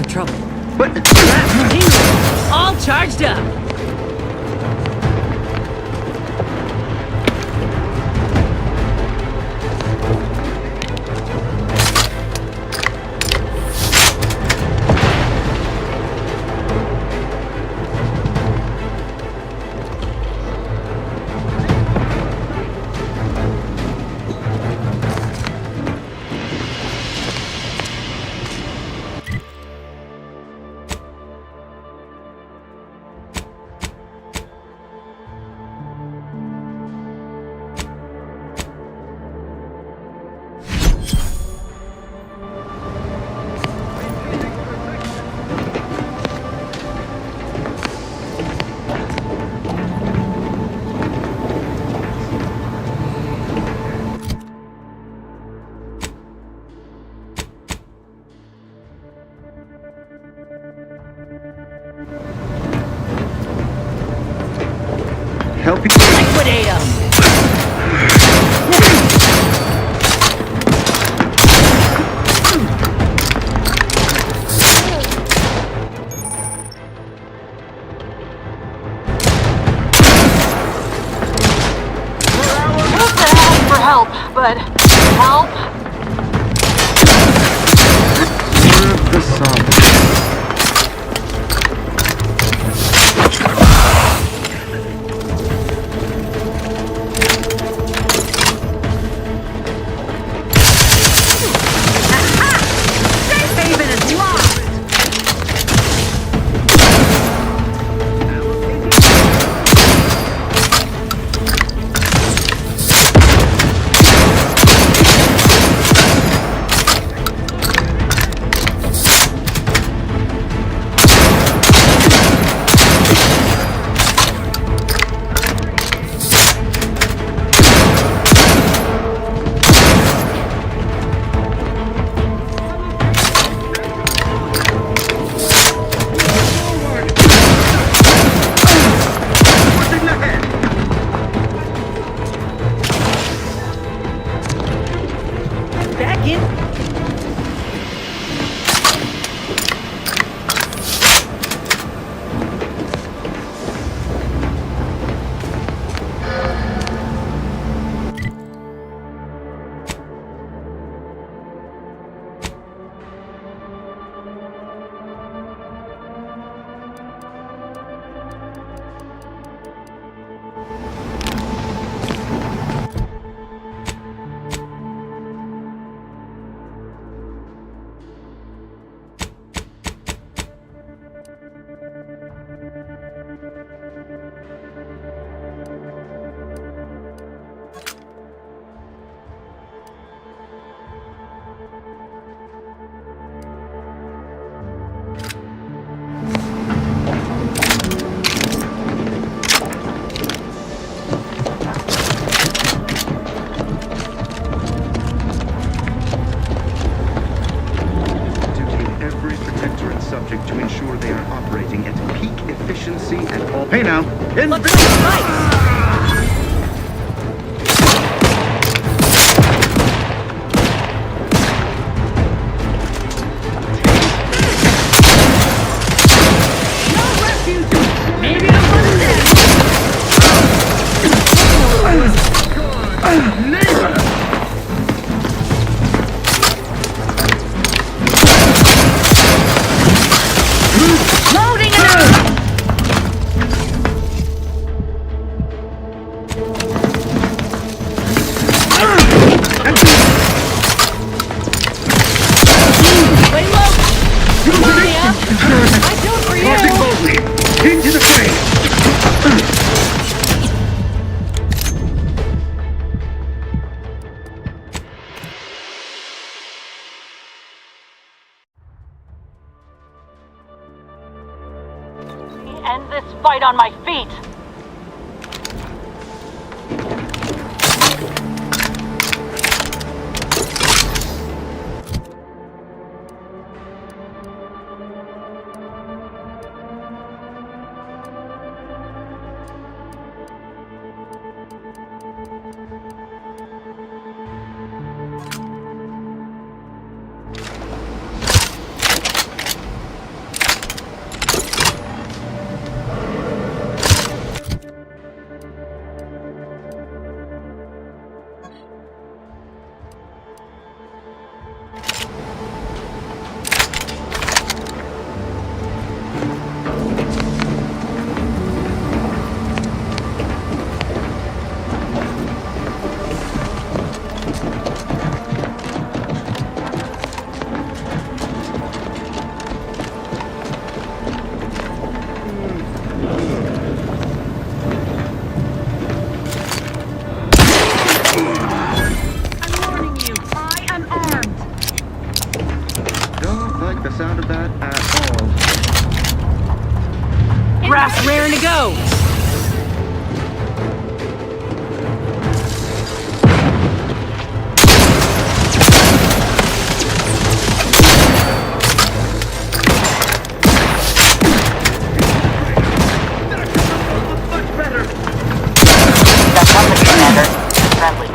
Trouble. What? All charged up. Help you. Liquidate him. For help, but help? The song. efficiency at all. Hey now, Loading it up! Lay low! Lydia! I do it for Marching you! boldly into the fray. End this fight on my feet! Don't like the sound of that at all. Brass raring to go! That's company, Commander. Friendly.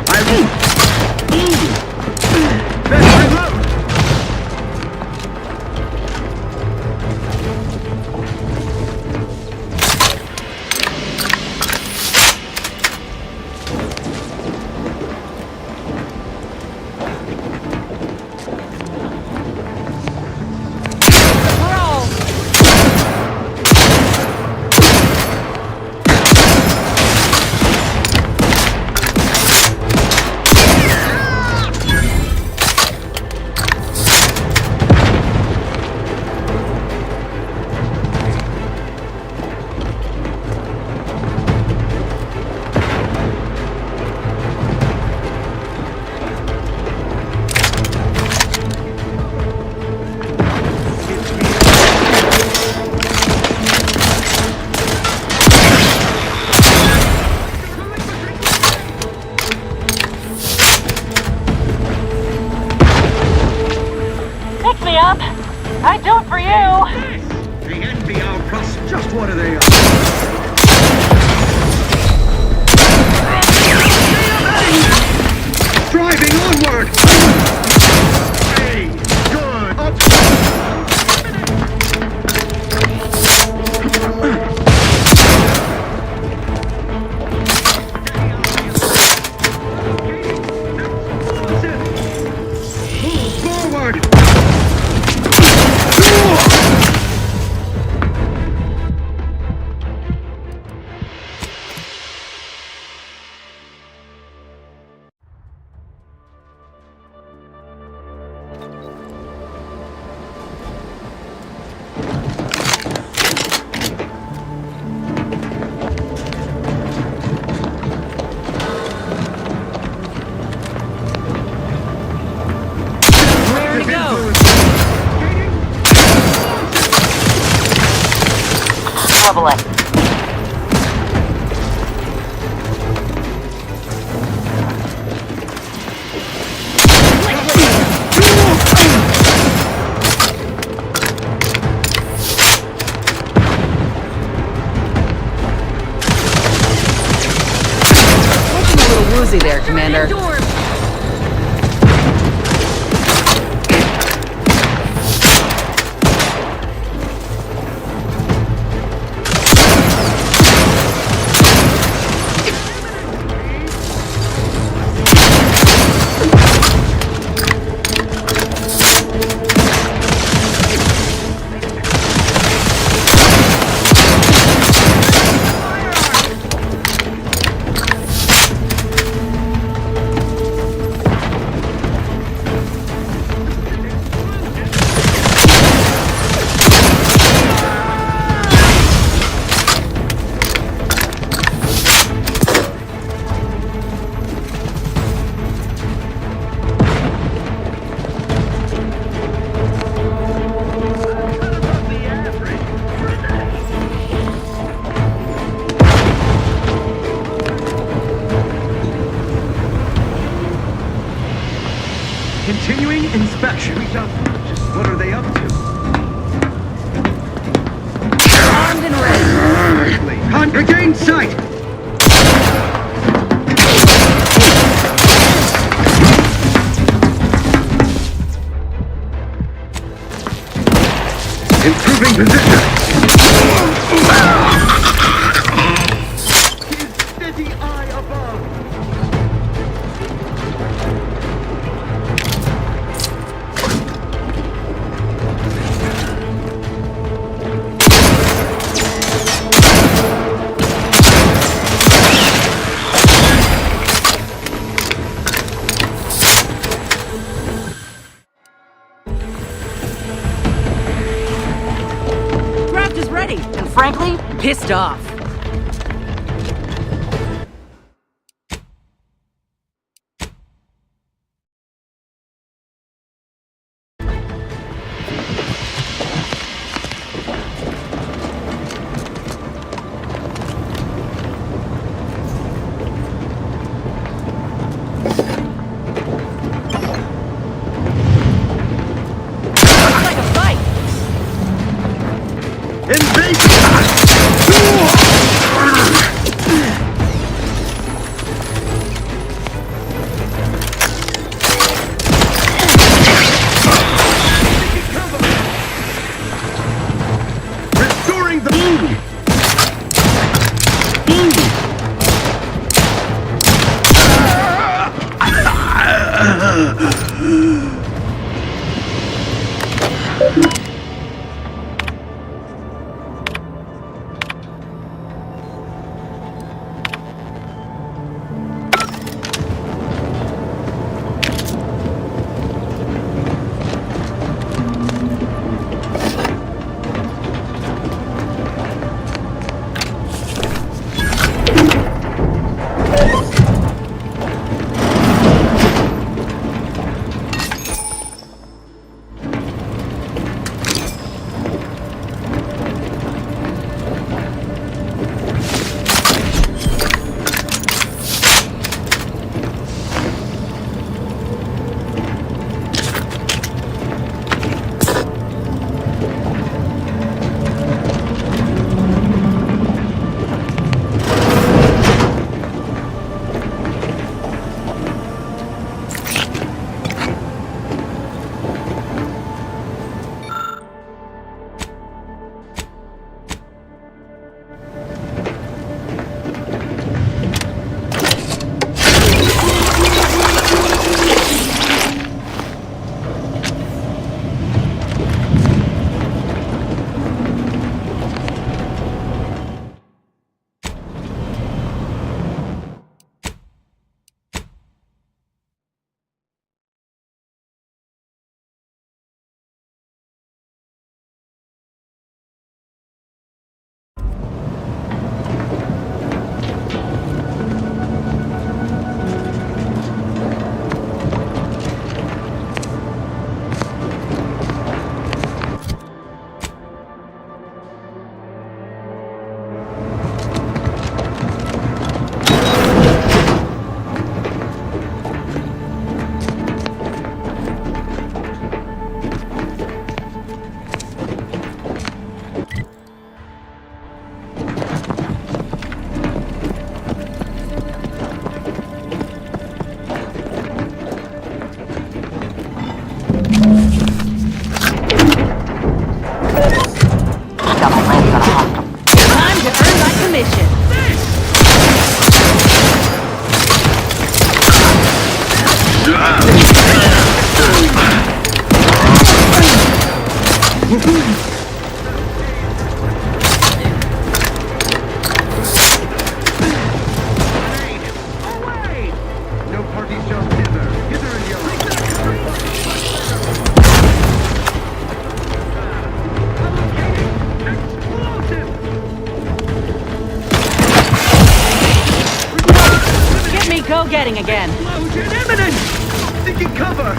Pick me up! I'd do it for you! The envy our crust. Just what are they? Driving onward! Hey, good! Up! Forward! Level it. cozy there, Commander. Continuing inspection. What are they up to? Armed and ready. Hunt, regain sight! Improving position. Steady eye above. Draft is ready, and frankly, pissed off. Like a fight! Invasion! go-getting again. Explosion imminent! Taking cover!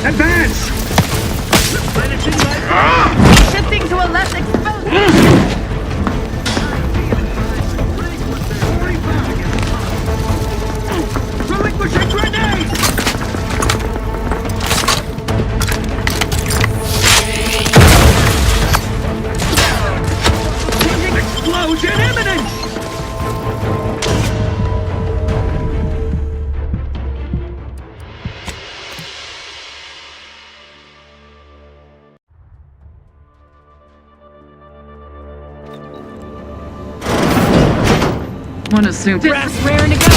Advance! Shifting to a less exposed. Relinquishing grenade! Explosion imminent! One assumes it's raring to go.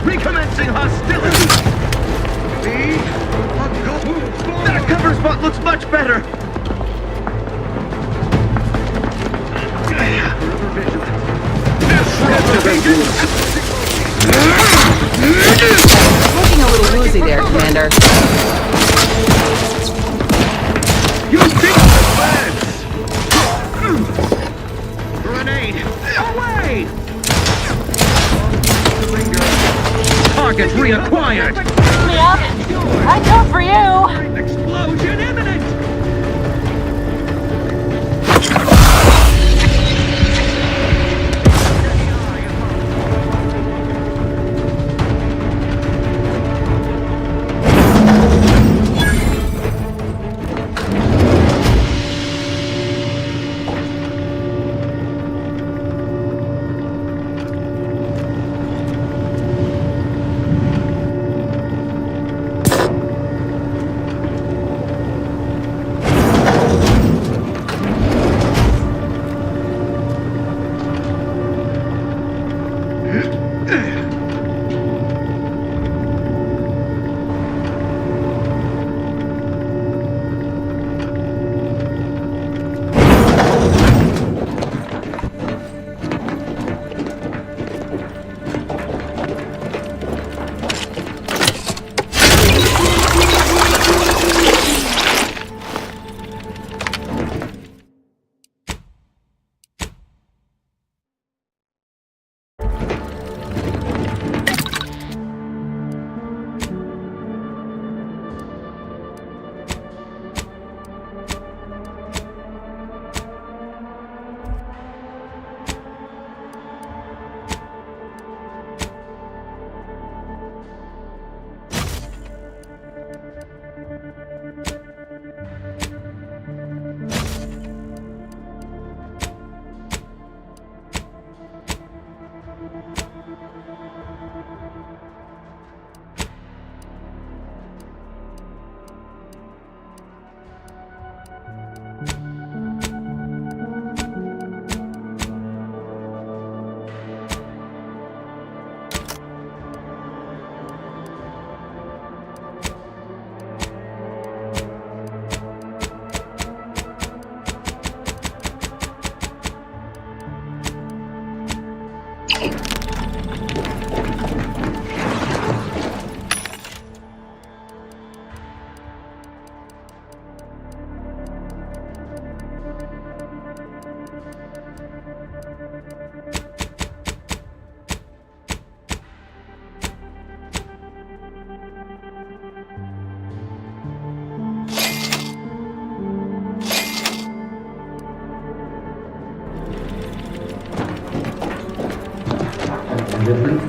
Recommencing hostility! That cover spot looks much better! Looking a little woozy there, Commander. You think advance! Grenade! Away! Target reacquired! Me up. I go for you. Explosion imminent!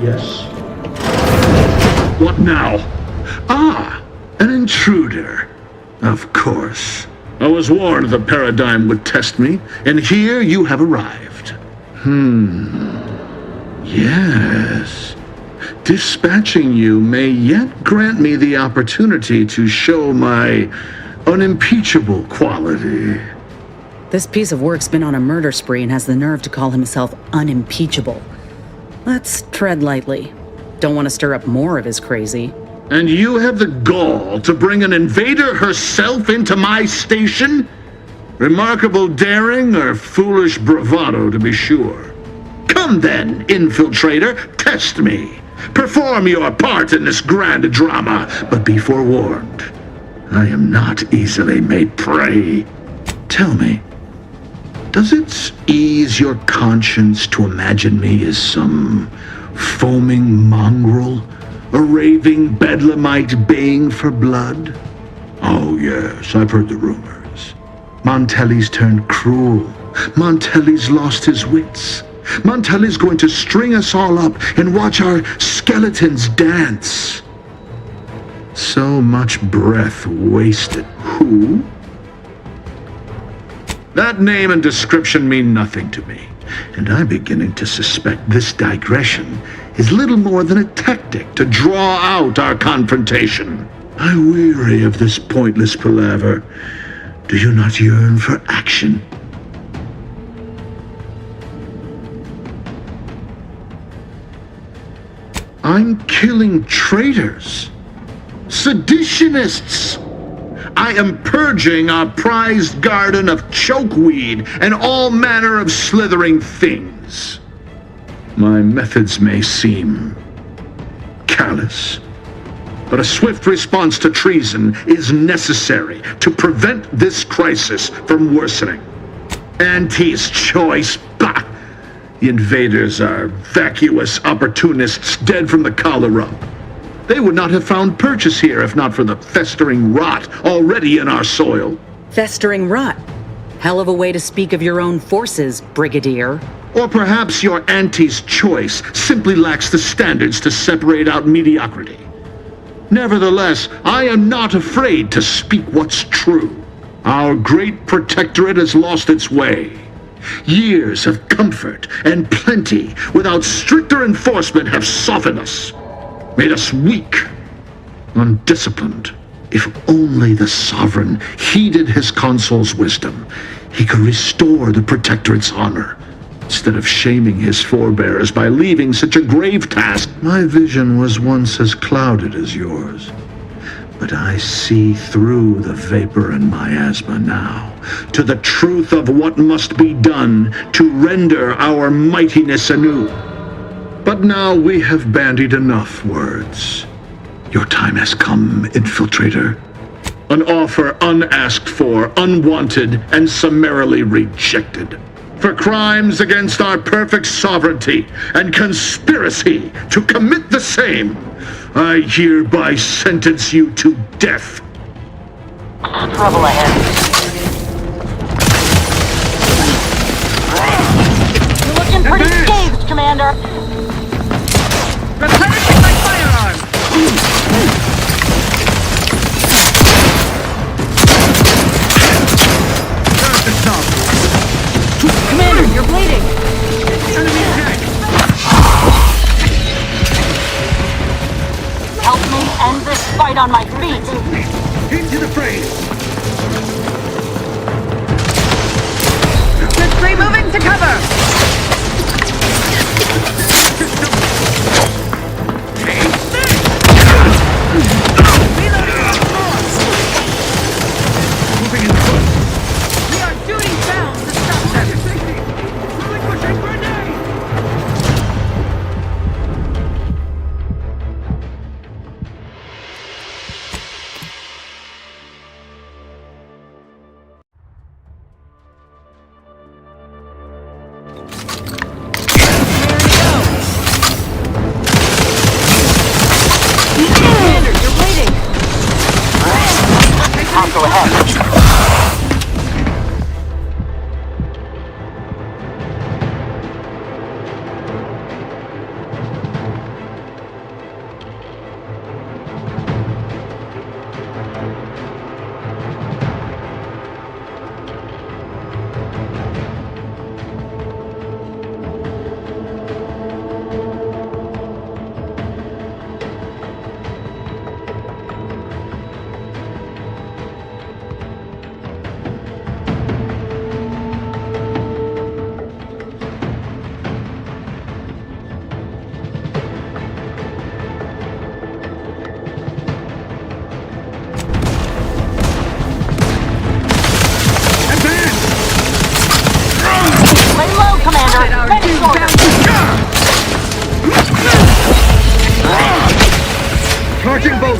Yes. What now? Ah, an intruder. Of course. I was warned the paradigm would test me, and here you have arrived. Yes. Dispatching you may yet grant me the opportunity to show my unimpeachable quality. This piece of work's been on a murder spree and has the nerve to call himself unimpeachable. Let's tread lightly. Don't want to stir up more of his crazy. And you have the gall to bring an invader herself into my station? Remarkable daring or foolish bravado, to be sure. Come then, infiltrator, test me. Perform your part in this grand drama, but be forewarned. I am not easily made prey. Tell me, does it ease your conscience to imagine me as some foaming mongrel, a raving bedlamite baying for blood? Oh yes, I've heard the rumors. Montelli's turned cruel. Montelli's lost his wits. Montelli's going to string us all up and watch our skeletons dance. So much breath wasted. Who? That name and description mean nothing to me, and I'm beginning to suspect this digression is little more than a tactic to draw out our confrontation. I weary of this pointless palaver. Do you not yearn for action? I'm killing traitors, seditionists. I am purging our prized garden of chokeweed and all manner of slithering things. My methods may seem callous, but a swift response to treason is necessary to prevent this crisis from worsening. Auntie's choice, bah! The invaders are vacuous opportunists dead from the collar up. They would not have found purchase here if not for the festering rot already in our soil. Festering rot? Hell of a way to speak of your own forces, Brigadier. Or perhaps your auntie's choice simply lacks the standards to separate out mediocrity. Nevertheless, I am not afraid to speak what's true. Our great protectorate has lost its way. Years of comfort and plenty without stricter enforcement have softened us, made us weak, undisciplined. If only the sovereign heeded his consul's wisdom, he could restore the protectorate's honor, instead of shaming his forebears by leaving such a grave task. My vision was once as clouded as yours, but I see through the vapor and miasma now, to the truth of what must be done to render our mightiness anew. But now we have bandied enough words. Your time has come, infiltrator. An offer unasked for, unwanted, and summarily rejected. For crimes against our perfect sovereignty and conspiracy to commit the same, I hereby sentence you to death. Trouble ahead. You're looking pretty scathed, Commander. Replenishing my firearm! Commander, you're bleeding! Enemy ahead! Help me end this fight on my feet! Into the fray! Infantry moving to cover! Moving in the foot! We are duty bound to stop them! Relinquishing grenade! Commander, you're bleeding! I'll go ahead.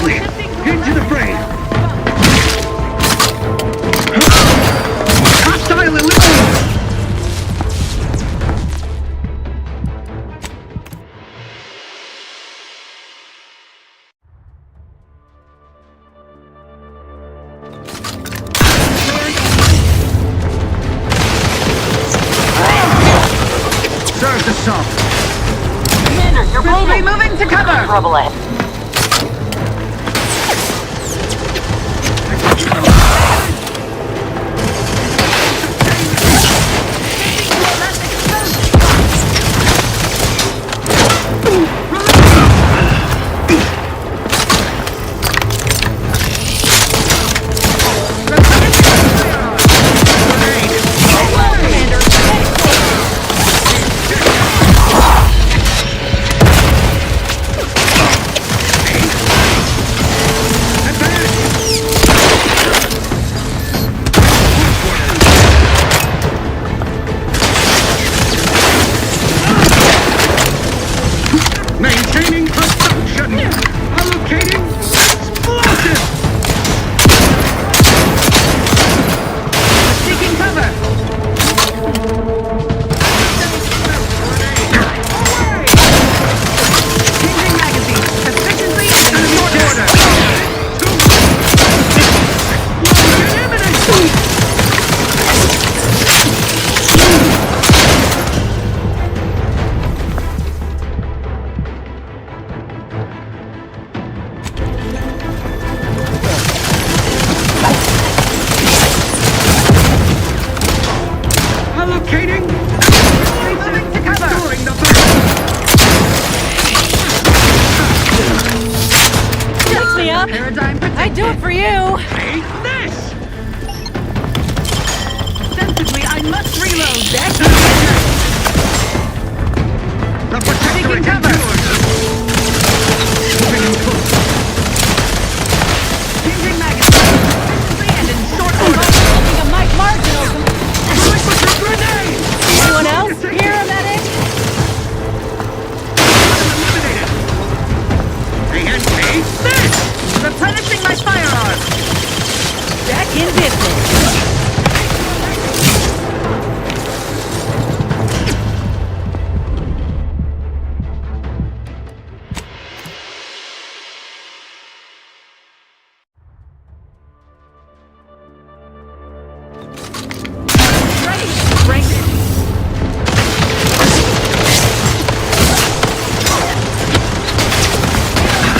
boldly! Into the fray! Hostile eliminated! Serves the salt! Commander, you're bleeding! Moving to cover! Trouble ahead. Maintaining assumption! Allocating explosive! Taking cover! Changing magazine. Efficiently and in short order. Allocating Moving to cover! during the battle! Fix me up! Paradigm I'd do it for you! Take this! Sensibly, I must reload. The protector Taking cover! moving in close. Changing magazine. Efficiently and in short order. I think I might marginal some... Grenade! Anyone else? Here, medic? Eliminated! And take this! Replenishing my firearm. Back in business.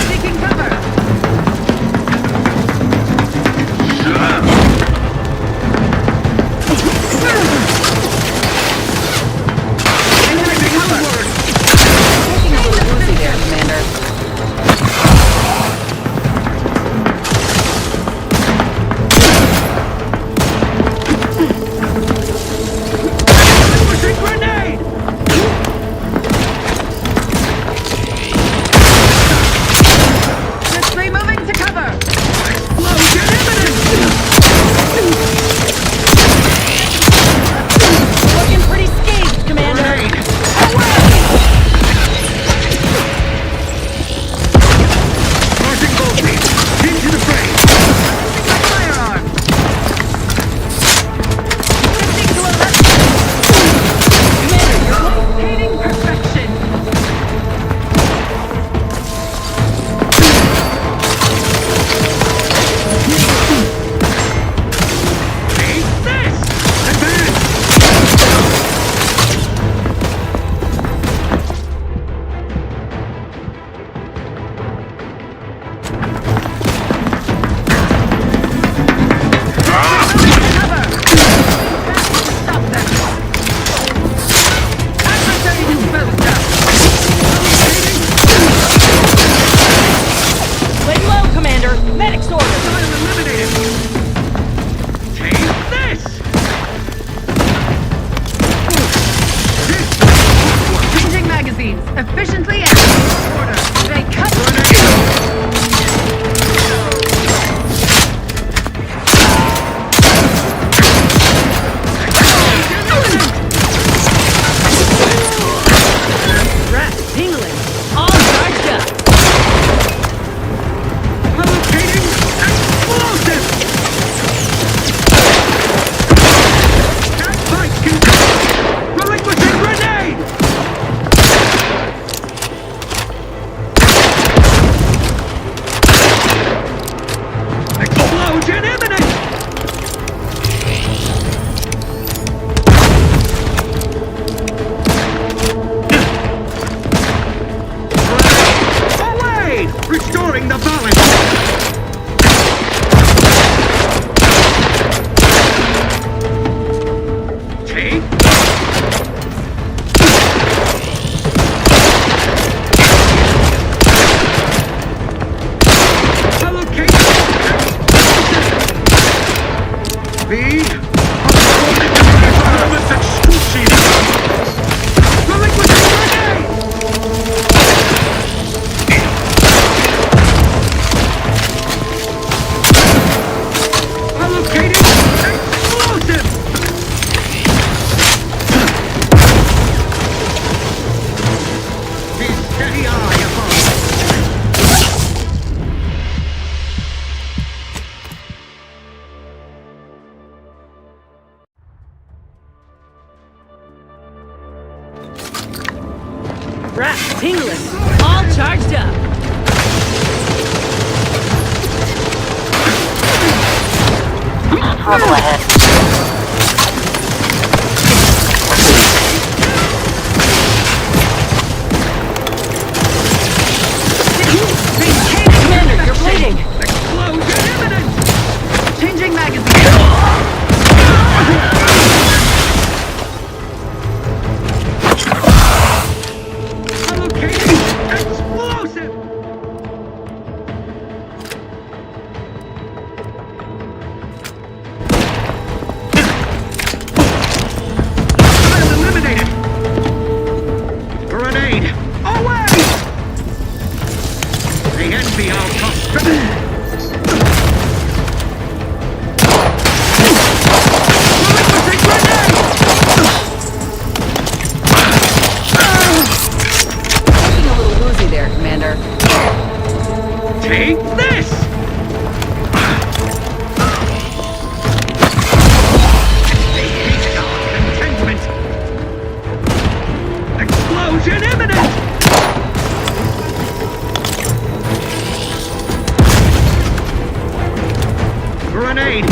Taking cover. Take. Allocate. Speed. Performance excruciating. Relinquishing grenade. Allocating explosive! Be steady eye above. Rat tingling, all charged up. Trouble ahead. Commander, you're bleeding. Explosion imminent! Changing magazine. Allocating explosive! I'm eliminated! Grenade! Away! The envy our prosperity! Relinquishing grenade! Looking a little woozy there, Commander. Take this! They hate our contentment! Explosion imminent! Grenade!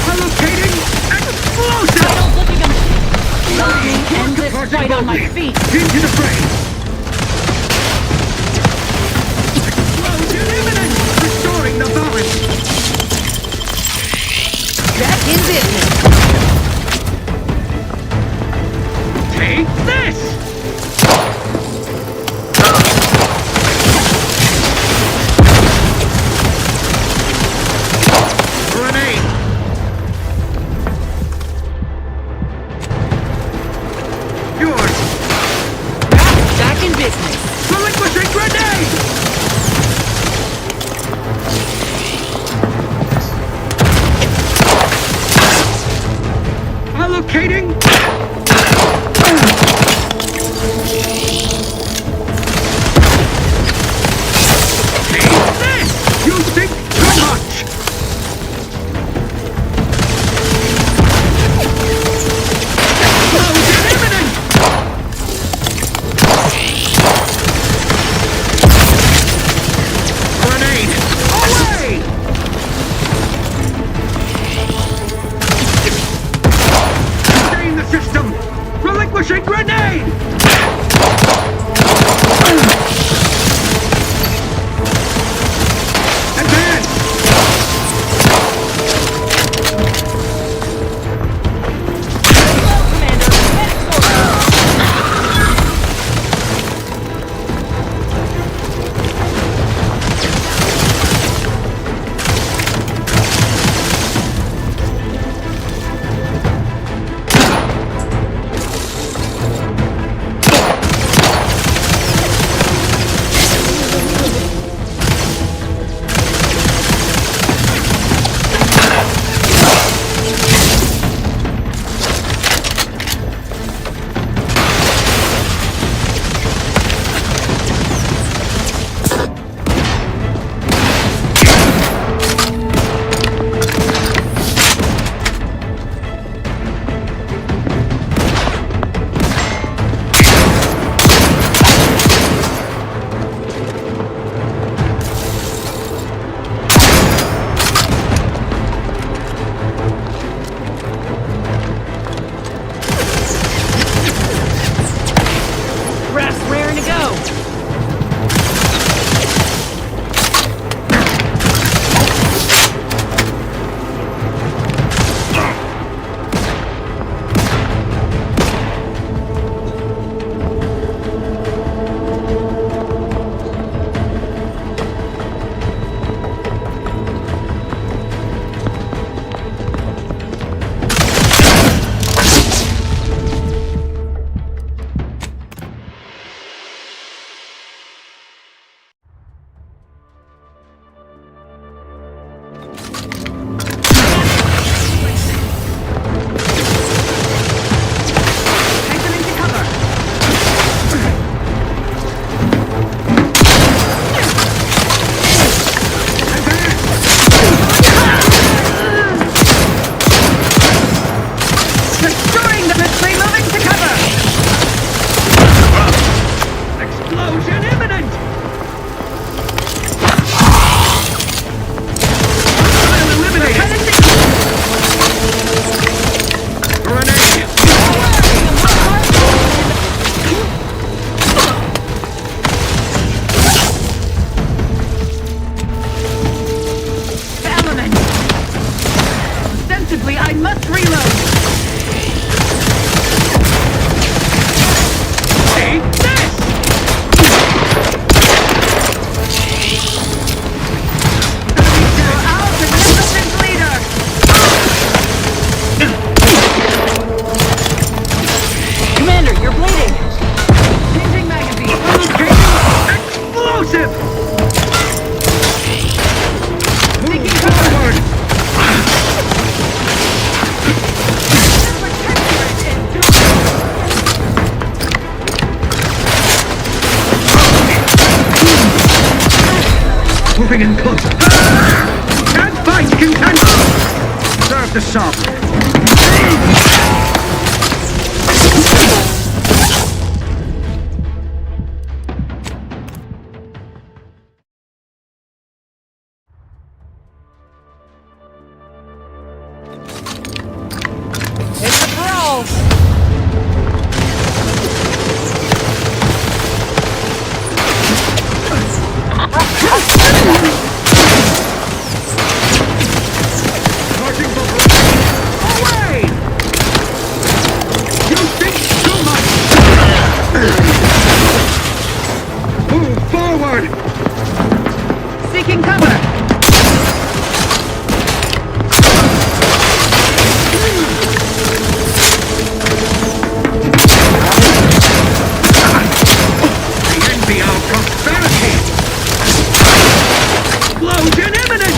Allocating explosive! End this fight on my feet. Into the fray! Explosion imminent! Restoring the balance! Back in business. Take this! Grenade! Yours! Back in business. Relinquishing grenade! Allocating! Take this! You think too much! Explosion imminent! Grenade! Away! Stay in the the Sovereign. It's a brawl! Away! You think too much! Move forward! Seeking cover! The envy our prosperity! Explosion imminent!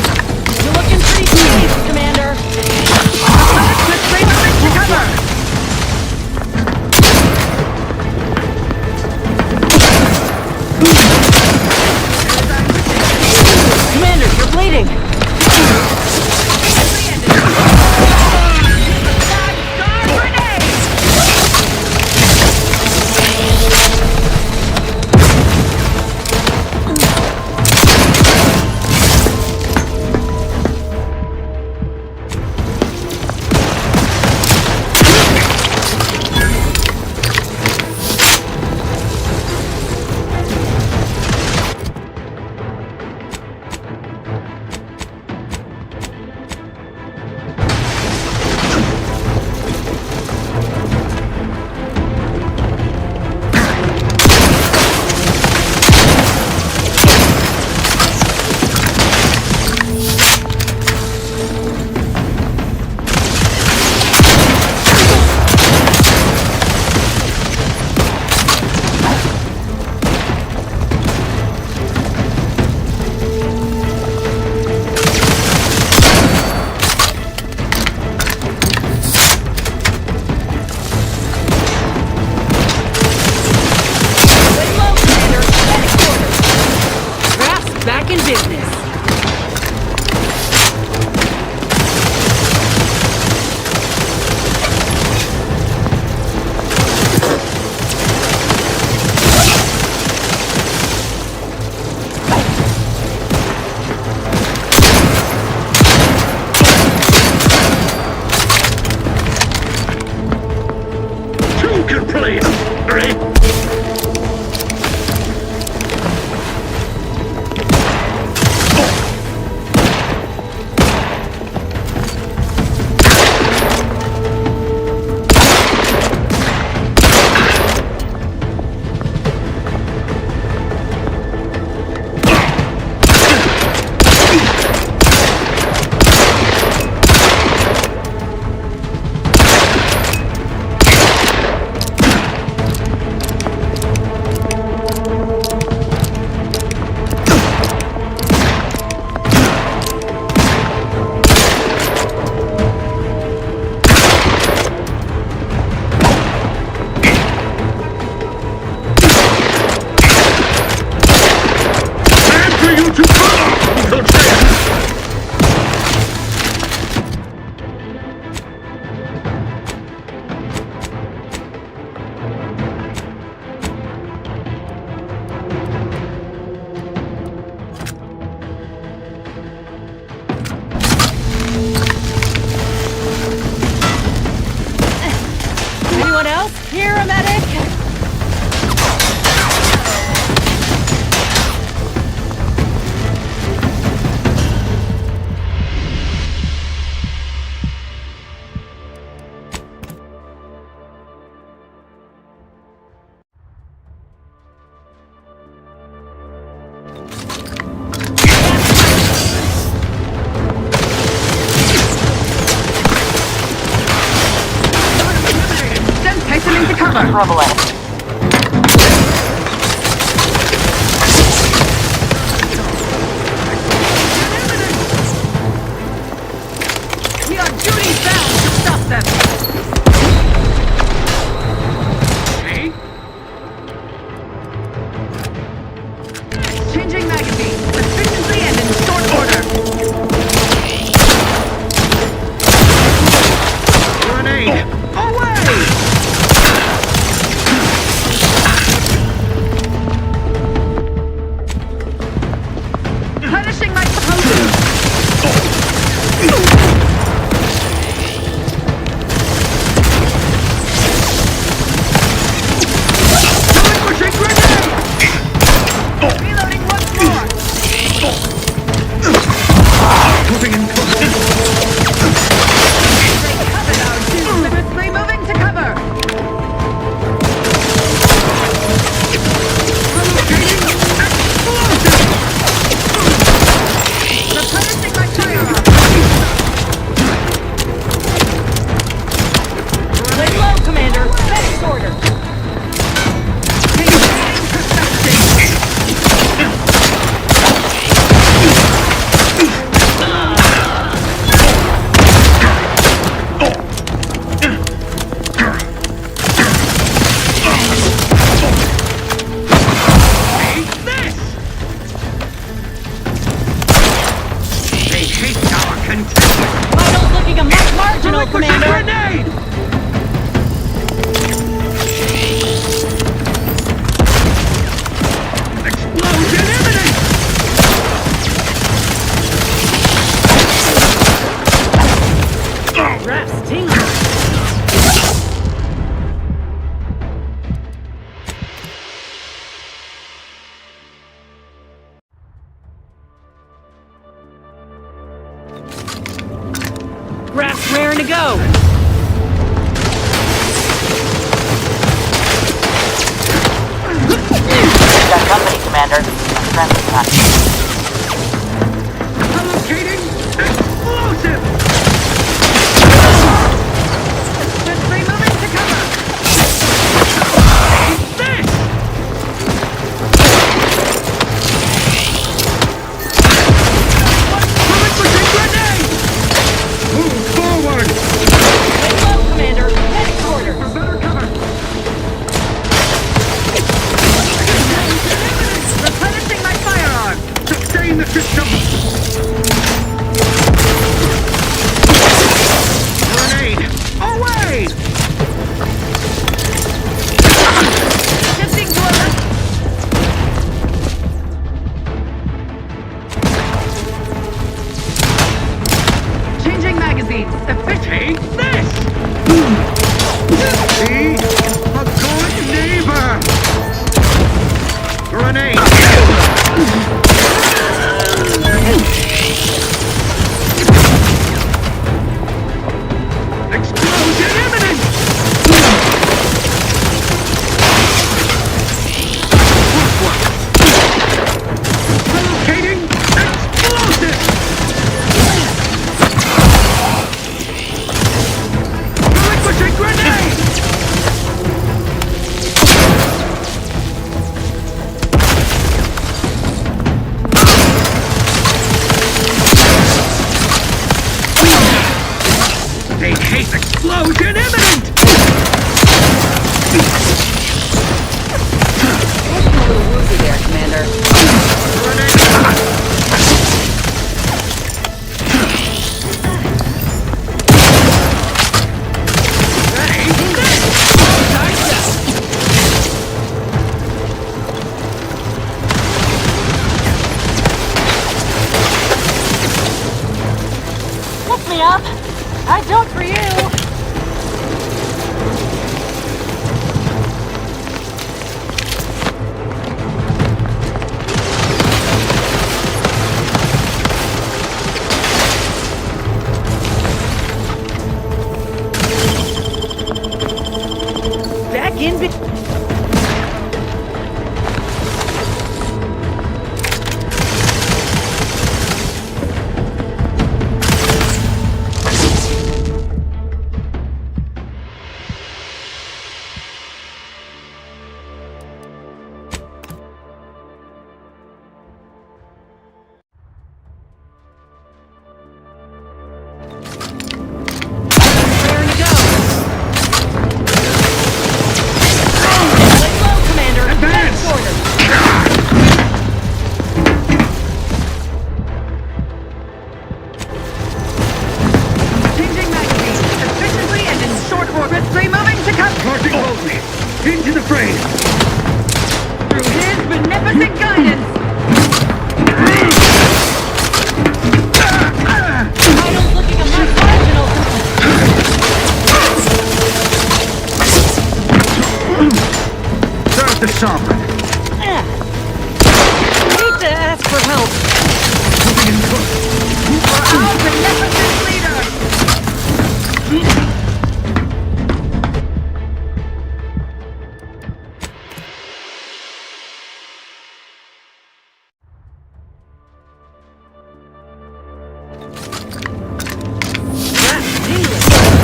You're looking pretty pleased, Commander. Let's bring them into cover! Commander, you're bleeding! Back in business. Two can play, right? Anyone else? Here, a medic! Take them into cover. Trouble in. We are duty bound to stop them. Changing magazine efficiently and in short order. Vitals looking a much marginal, Commander. Grenade! Explosion imminent! Rest, tingling. Graph's raring to go. Got company, Commander. A friendly touch. Allocating explosive! Swiftly moving to cover. This! Relinquishing grenade! Move forward! Stay low, Commander. Heading quarters. For better cover! Replenishing my firearm. Sustain the system! Grenade! Away! Shifting to a left. Changing magazines. Efficient. Take this! Be a good neighbor! Grenade! Explosion imminent! Locating explosive! Relinquishing grenade! They case explosion imminent! A little woozy there, Commander. Lift me up. I do it for you. Back in. Into the frame! Through his beneficent guidance! Vitals looking a much marginal. Serve the sovereign! Need to ask for help. Moving in close! For our beneficent leader!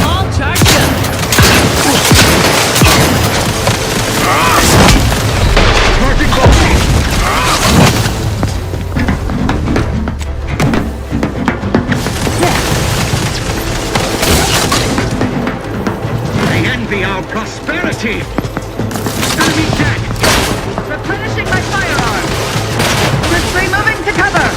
All charged up! Charging bolting! They envy our prosperity! Enemy dead! Replenishing my firearm! Swiftly moving to cover!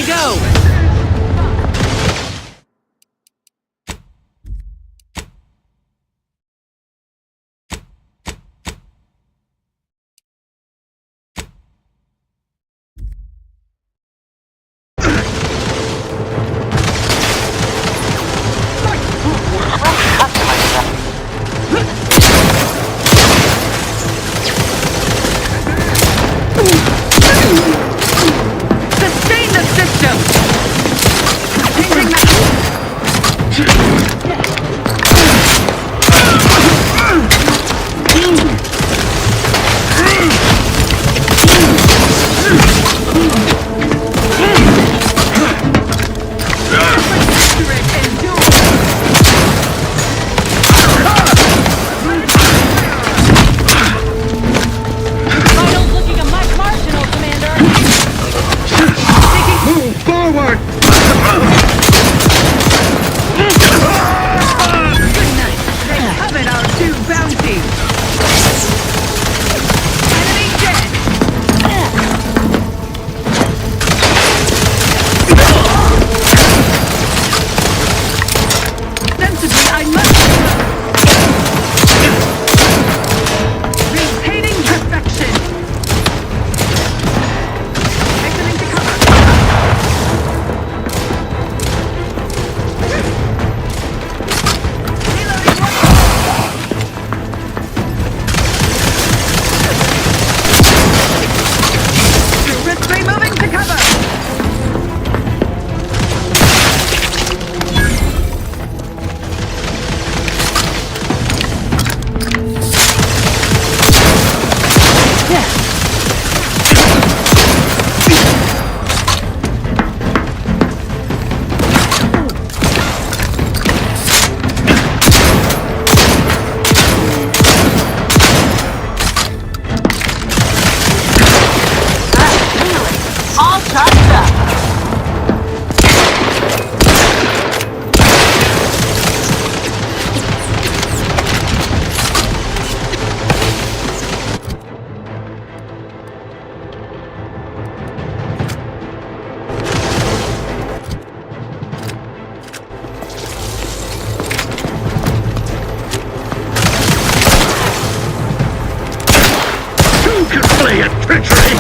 to go! Sustain the system! Changing Vitals looking a much marginal, Commander. Move forward! Good night. They covet our two bounties. Enemy dead. Sensibly, I must. Maintaining perfection. Exiting to cover. Swiftly moving to cover. All charged up. Who can play at treachery?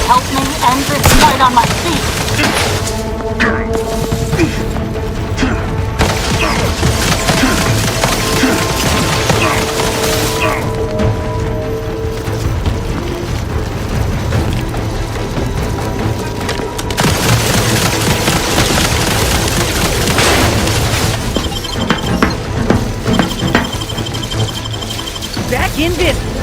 Help me end this fight on my feet. Back in business.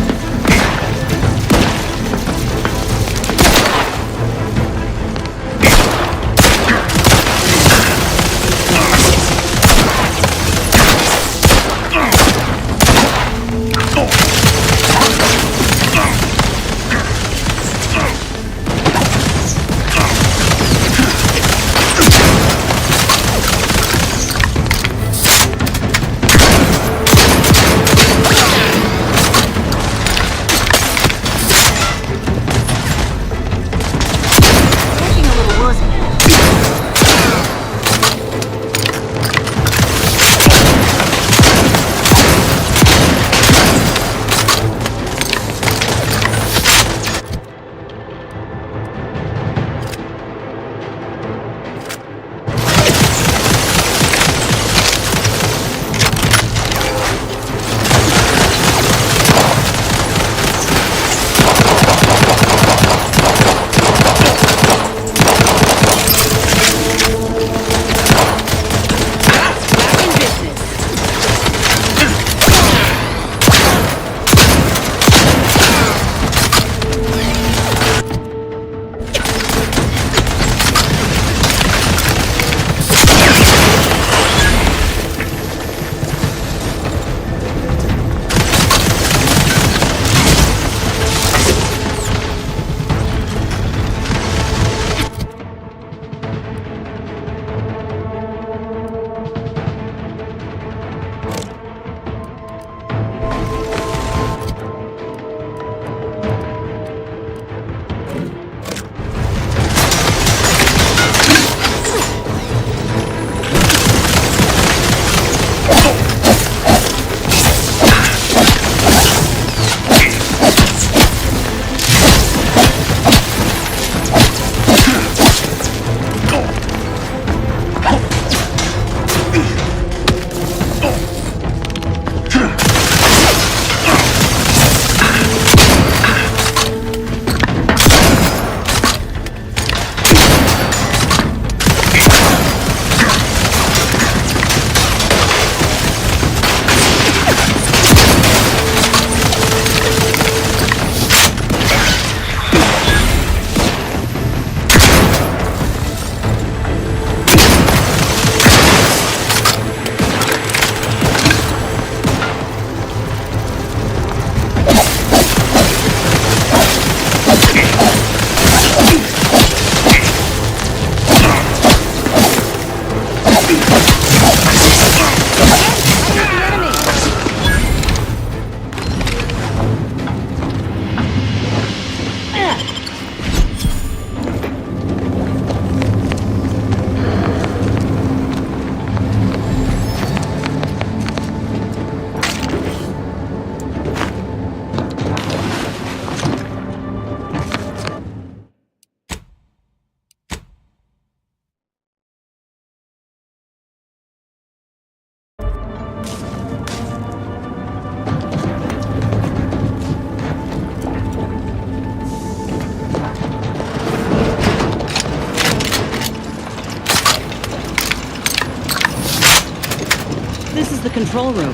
the control room.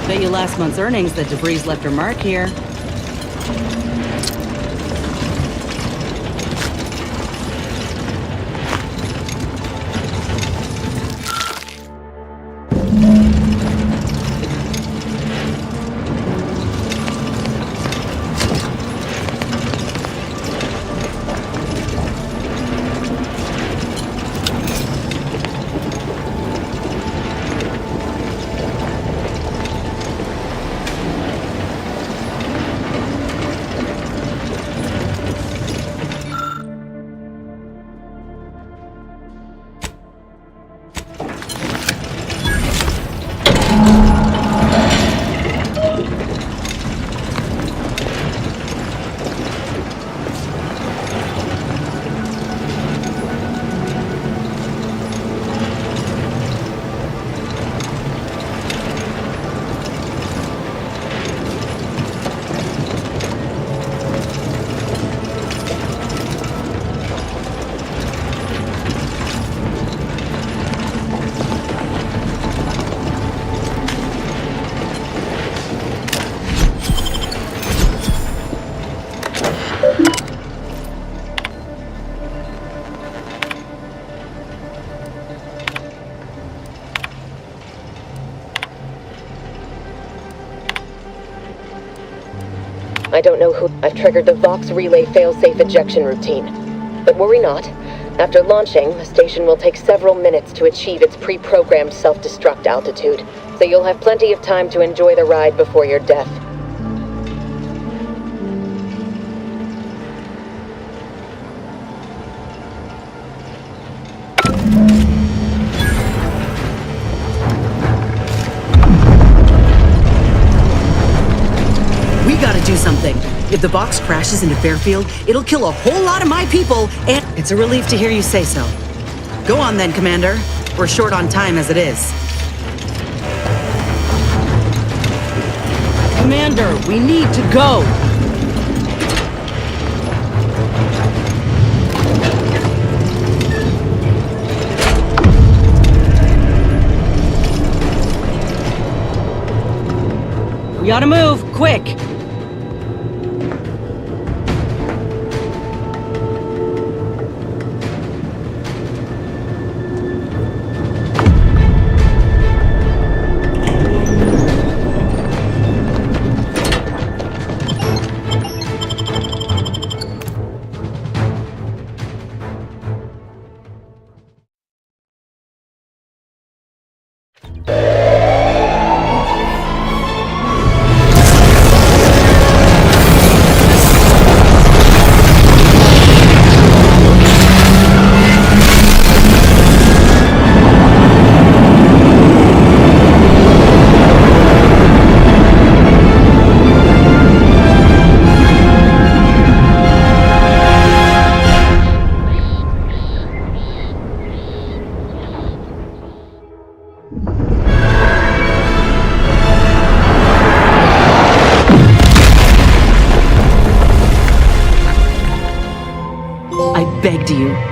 Bet you last month's earnings that Debris left her mark here. I don't know who... I've triggered the Vox relay failsafe ejection routine. But worry not. After launching, the station will take several minutes to achieve its pre-programmed self-destruct altitude, so you'll have plenty of time to enjoy the ride before your death. Do something. If the box crashes into Fairfield, it'll kill a whole lot of my people, and it's a relief to hear you say so. Go on then, Commander. We're short on time as it is. Commander, we need to go! We gotta move, quick!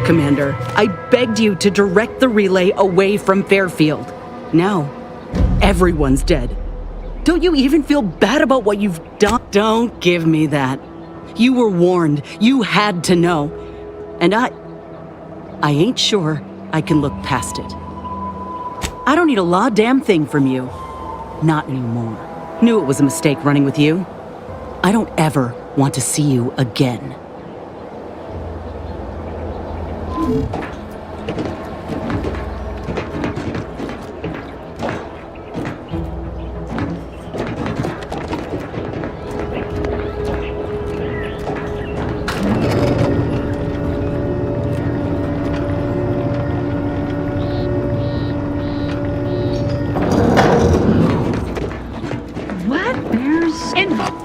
Commander, I begged you to direct the relay away from Fairfield. Now, everyone's dead. Don't you even feel bad about what you've done? Don't give me that. You were warned. You had to know. And I ain't sure I can look past it. I don't need a law damn thing from you. Not anymore. Knew it was a mistake running with you. I don't ever want to see you again. What? There's info.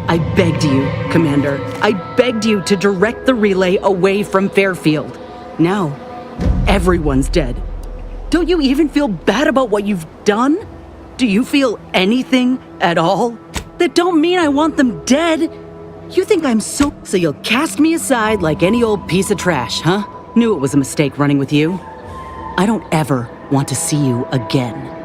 I begged you, Commander. I begged you to direct the relay away from Fairfield. Now, everyone's dead. Don't you even feel bad about what you've done? Do you feel anything at all? That don't mean I want them dead. You think I'm so you'll cast me aside like any old piece of trash, huh? Knew it was a mistake running with you. I don't ever want to see you again.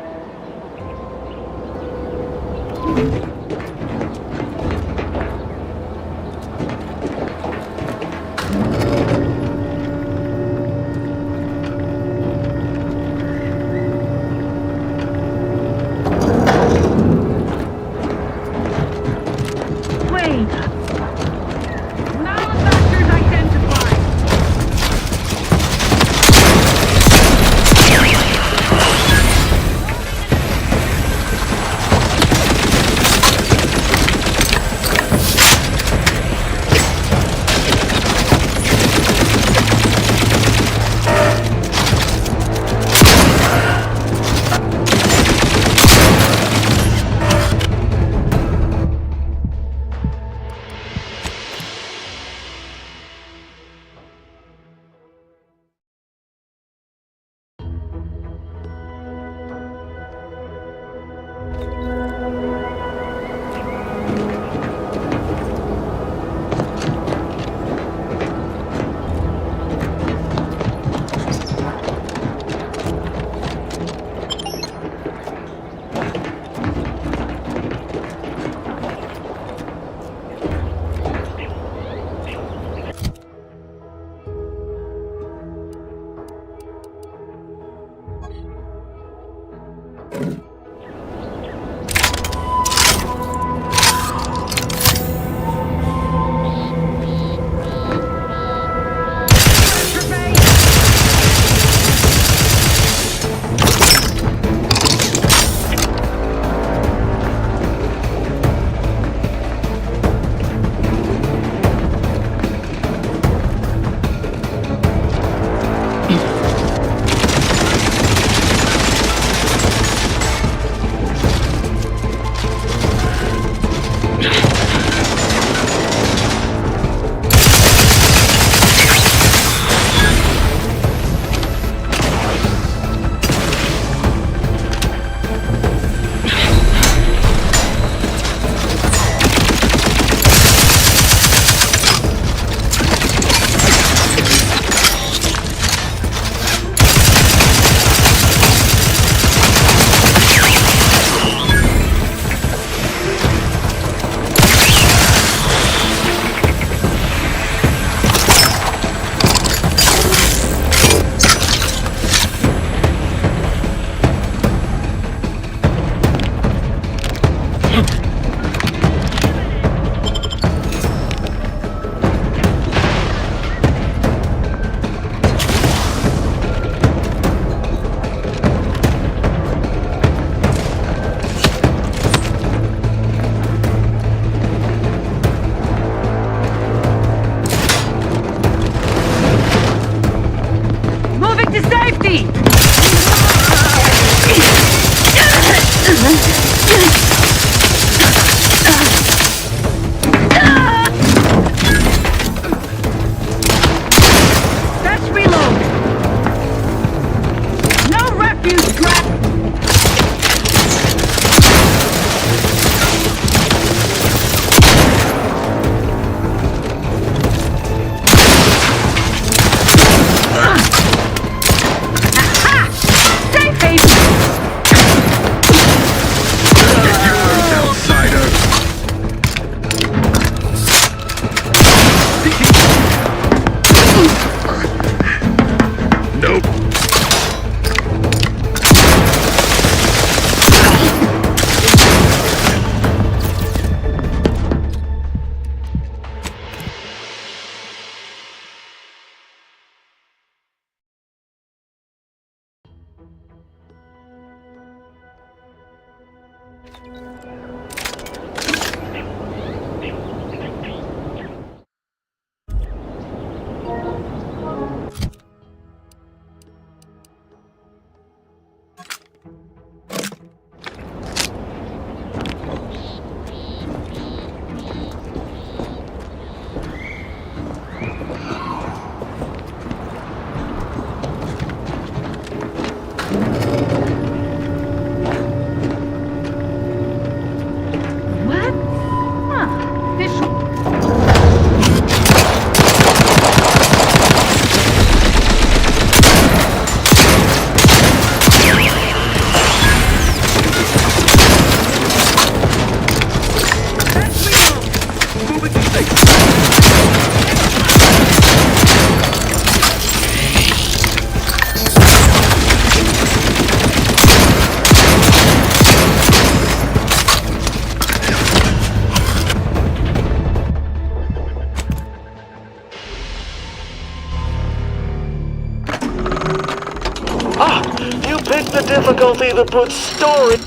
that puts story...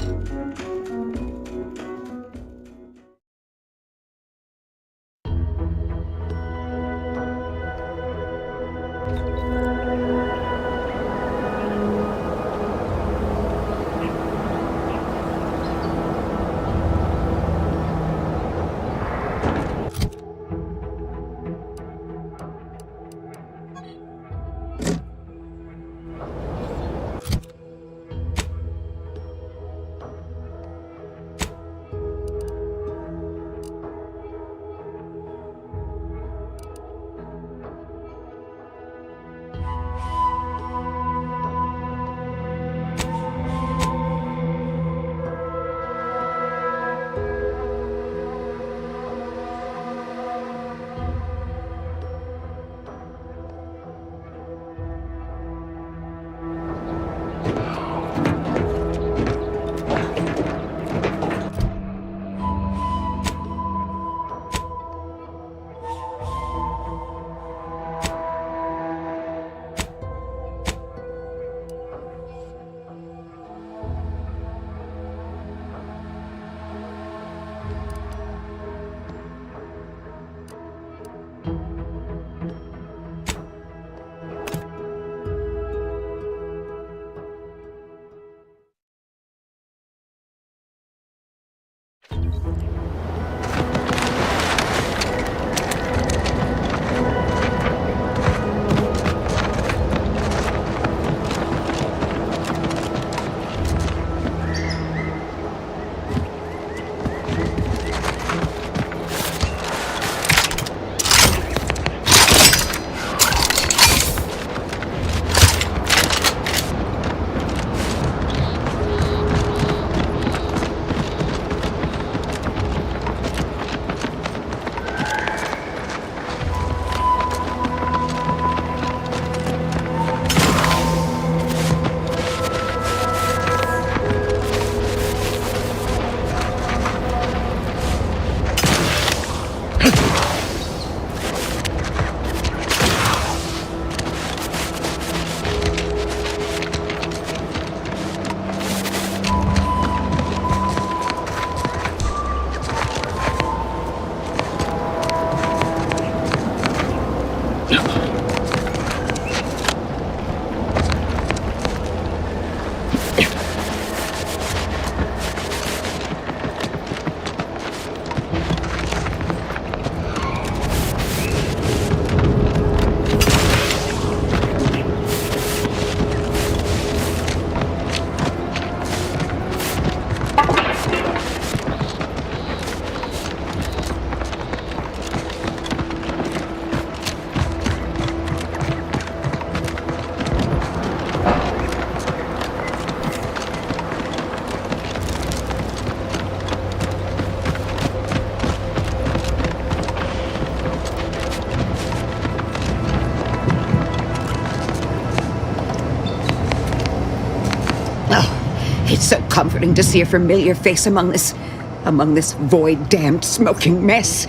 It's so comforting to see a familiar face among this void-damned, smoking mess.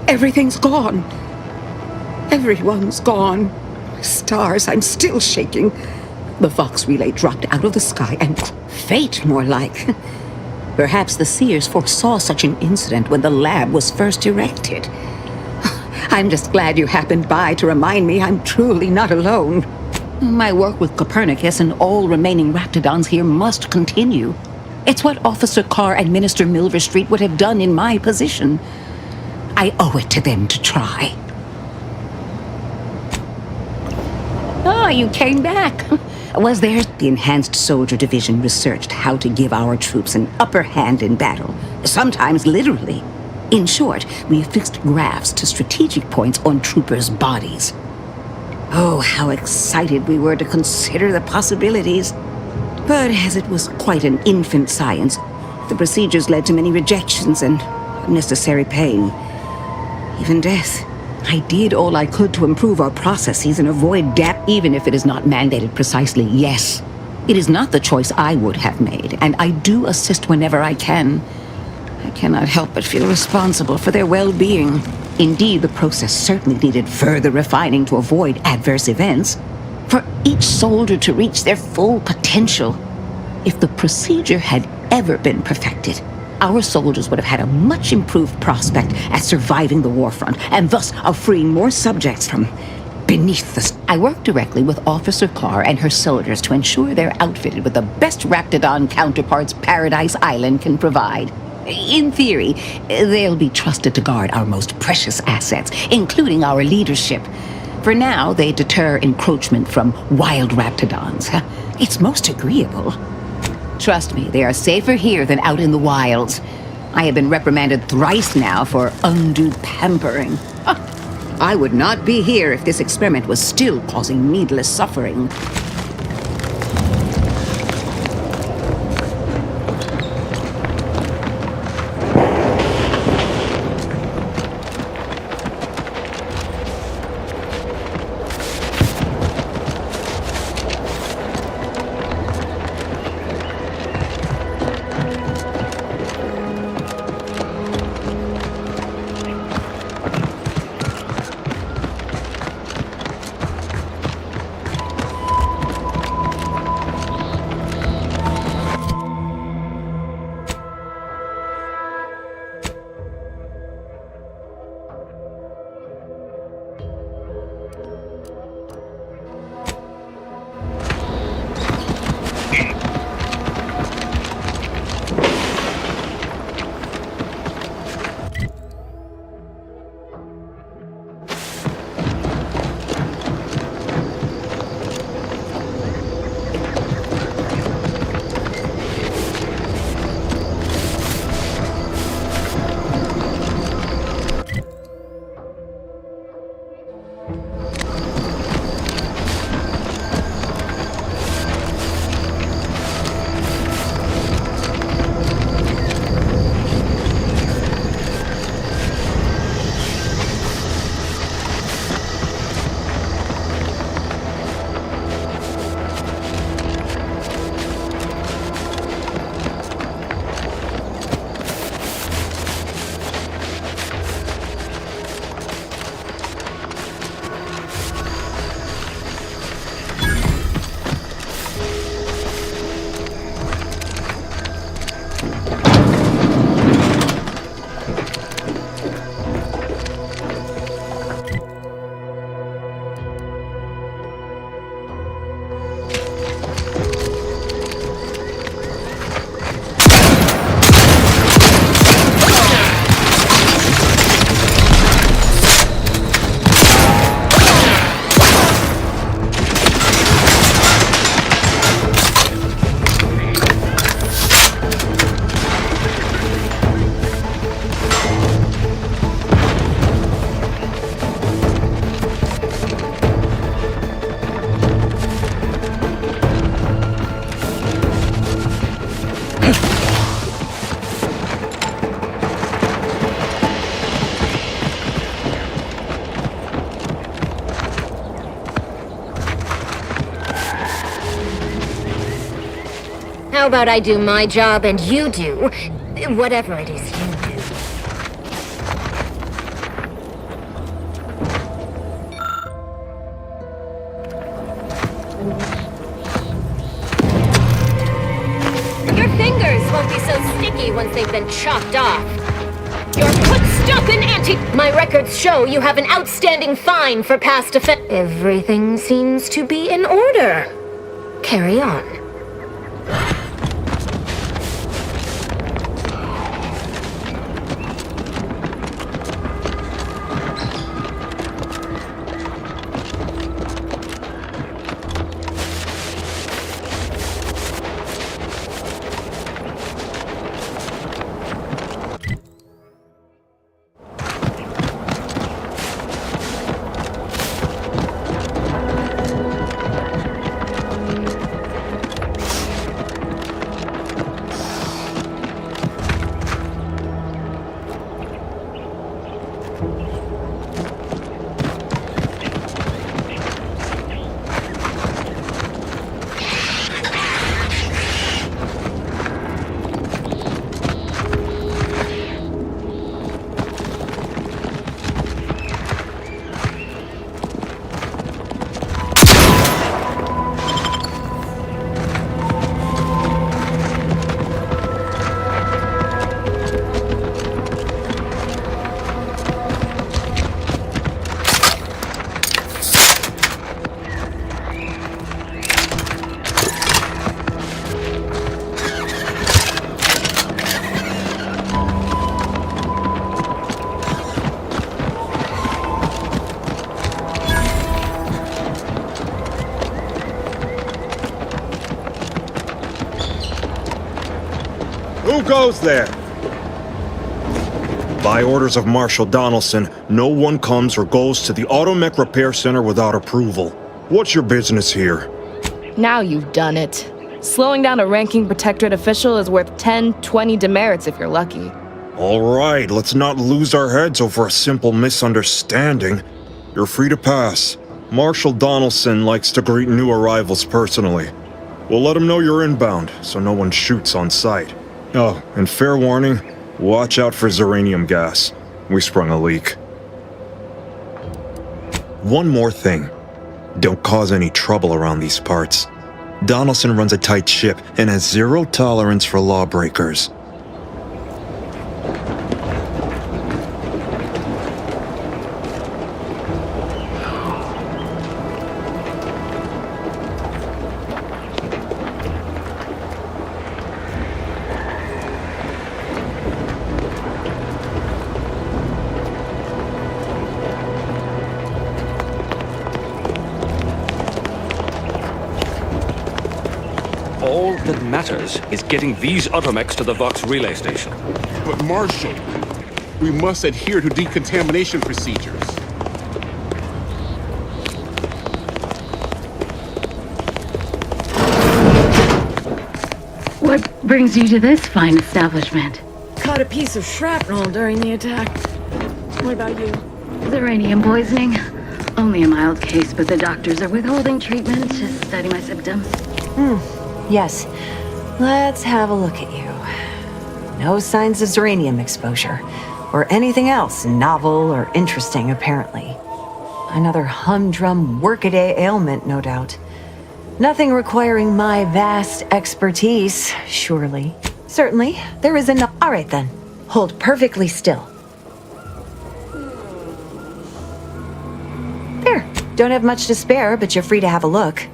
Everything's gone. Everyone's gone. Stars, I'm still shaking. The Vox relay dropped out of the sky, and fate, more like. Perhaps the Seers foresaw such an incident when the lab was first erected. I'm just glad you happened by to remind me I'm truly not alone. My work with Copernicus and all remaining Raptidons here must continue. It's what Officer Carr and Minister Milverstreet would have done in my position. I owe it to them to try. Ah, you came back. Was there? The Enhanced Soldier Division researched how to give our troops an upper hand in battle, sometimes literally. In short, we affixed graphs to strategic points on troopers' bodies. Oh, how excited we were to consider the possibilities. But as it was quite an infant science, the procedures led to many rejections and unnecessary pain. Even death. I did all I could to improve our processes and avoid death, even if it is not mandated precisely, yes. It is not the choice I would have made, and I do assist whenever I can. I cannot help but feel responsible for their well-being. Indeed, the process certainly needed further refining to avoid adverse events. For each soldier to reach their full potential. If the procedure had ever been perfected, our soldiers would have had a much improved prospect at surviving the warfront, and thus of freeing more subjects from beneath the... I work directly with Officer Carr and her soldiers to ensure they're outfitted with the best Raptidon counterparts Paradise Island can provide. In theory, they'll be trusted to guard our most precious assets, including our leadership. For now, they deter encroachment from wild Raptidons. It's most agreeable. Trust me, they are safer here than out in the wilds. I have been reprimanded thrice now for undue pampering. I would not be here if this experiment was still causing needless suffering. How about I do my job and you do whatever it is you do? Your fingers won't be so sticky once they've been chopped off. You're put stuck in My records show you have an outstanding fine for past offense. Everything seems to be in order. Carry on. goes there? By orders of Marshal Donaldson, no one comes or goes to the Automech Repair Center without approval. What's your business here? Now you've done it. Slowing down a ranking Protectorate official is worth 10, 20 demerits if you're lucky. All right, let's not lose our heads over a simple misunderstanding. You're free to pass. Marshal Donaldson likes to greet new arrivals personally. We'll let him know you're inbound, so no one shoots on sight. Oh, and fair warning, watch out for xeranium gas. We sprung a leak. One more thing. Don't cause any trouble around these parts. Donaldson runs a tight ship and has zero tolerance for lawbreakers. All that matters is getting these automechs to the Vox relay station. But Marshal, we must adhere to decontamination procedures. What brings you to this fine establishment? Caught a piece of shrapnel during the attack. What about you? Xeranium poisoning. Only a mild case, but the doctors are withholding treatment to study my symptoms. Yes. Let's have a look at you. No signs of xeranium exposure, or anything else novel or interesting, apparently. Another humdrum workaday ailment, no doubt. Nothing requiring my vast expertise, surely. Certainly, there is enough. All right then. Hold perfectly still. There. Don't have much to spare, but you're free to have a look.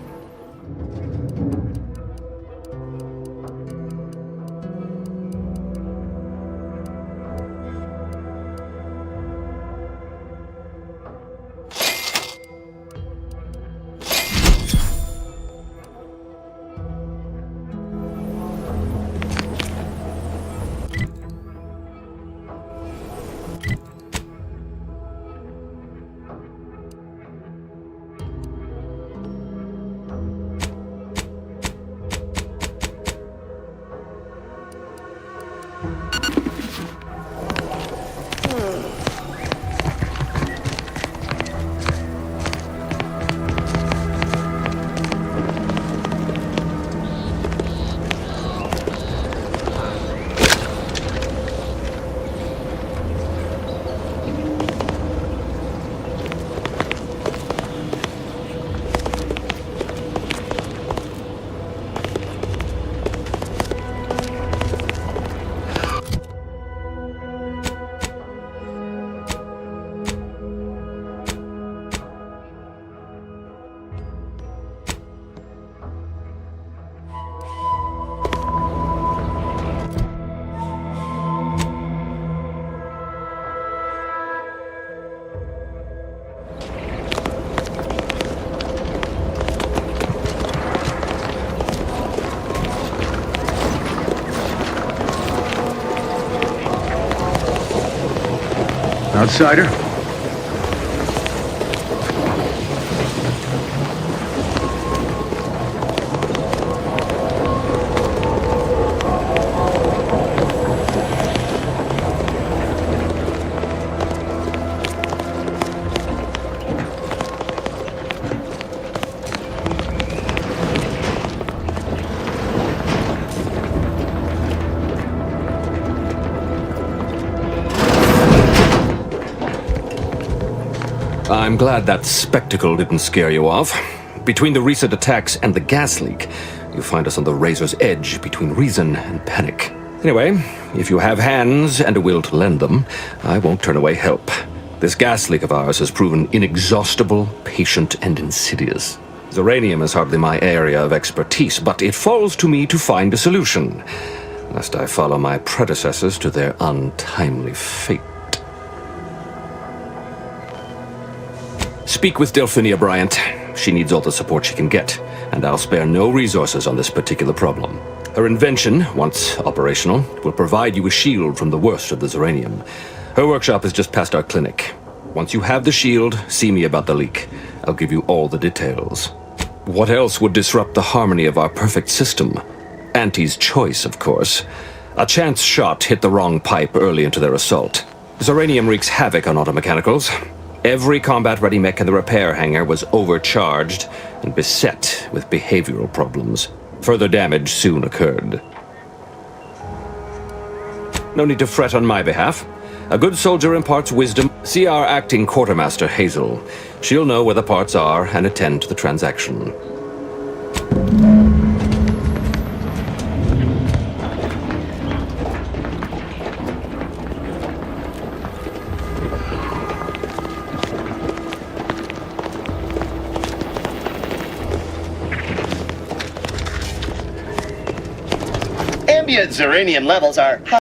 Outsider? I'm glad that spectacle didn't scare you off. Between the recent attacks and the gas leak, you find us on the razor's edge between reason and panic. Anyway, if you have hands and a will to lend them, I won't turn away help. This gas leak of ours has proven inexhaustible, patient, and insidious. Xeranium is hardly my area of expertise, but it falls to me to find a solution, lest I follow my predecessors to their untimely fate. Speak with Delphinia Bryant. She needs all the support she can get, and I'll spare no resources on this particular problem. Her invention, once operational, will provide you a shield from the worst of the Zeranium. Her workshop is just past our clinic. Once you have the shield, see me about the leak. I'll give you all the details. What else would disrupt the harmony of our perfect system? Auntie's choice, of course. A chance shot hit the wrong pipe early into their assault. Zeranium wreaks havoc on automechanicals. Every combat-ready mech in the repair hangar was overcharged and beset with behavioral problems. Further damage soon occurred. No need to fret on my behalf. A good soldier imparts wisdom. See our acting quartermaster, Hazel. She'll know where the parts are and attend to the transaction. Ambient Zeranium levels are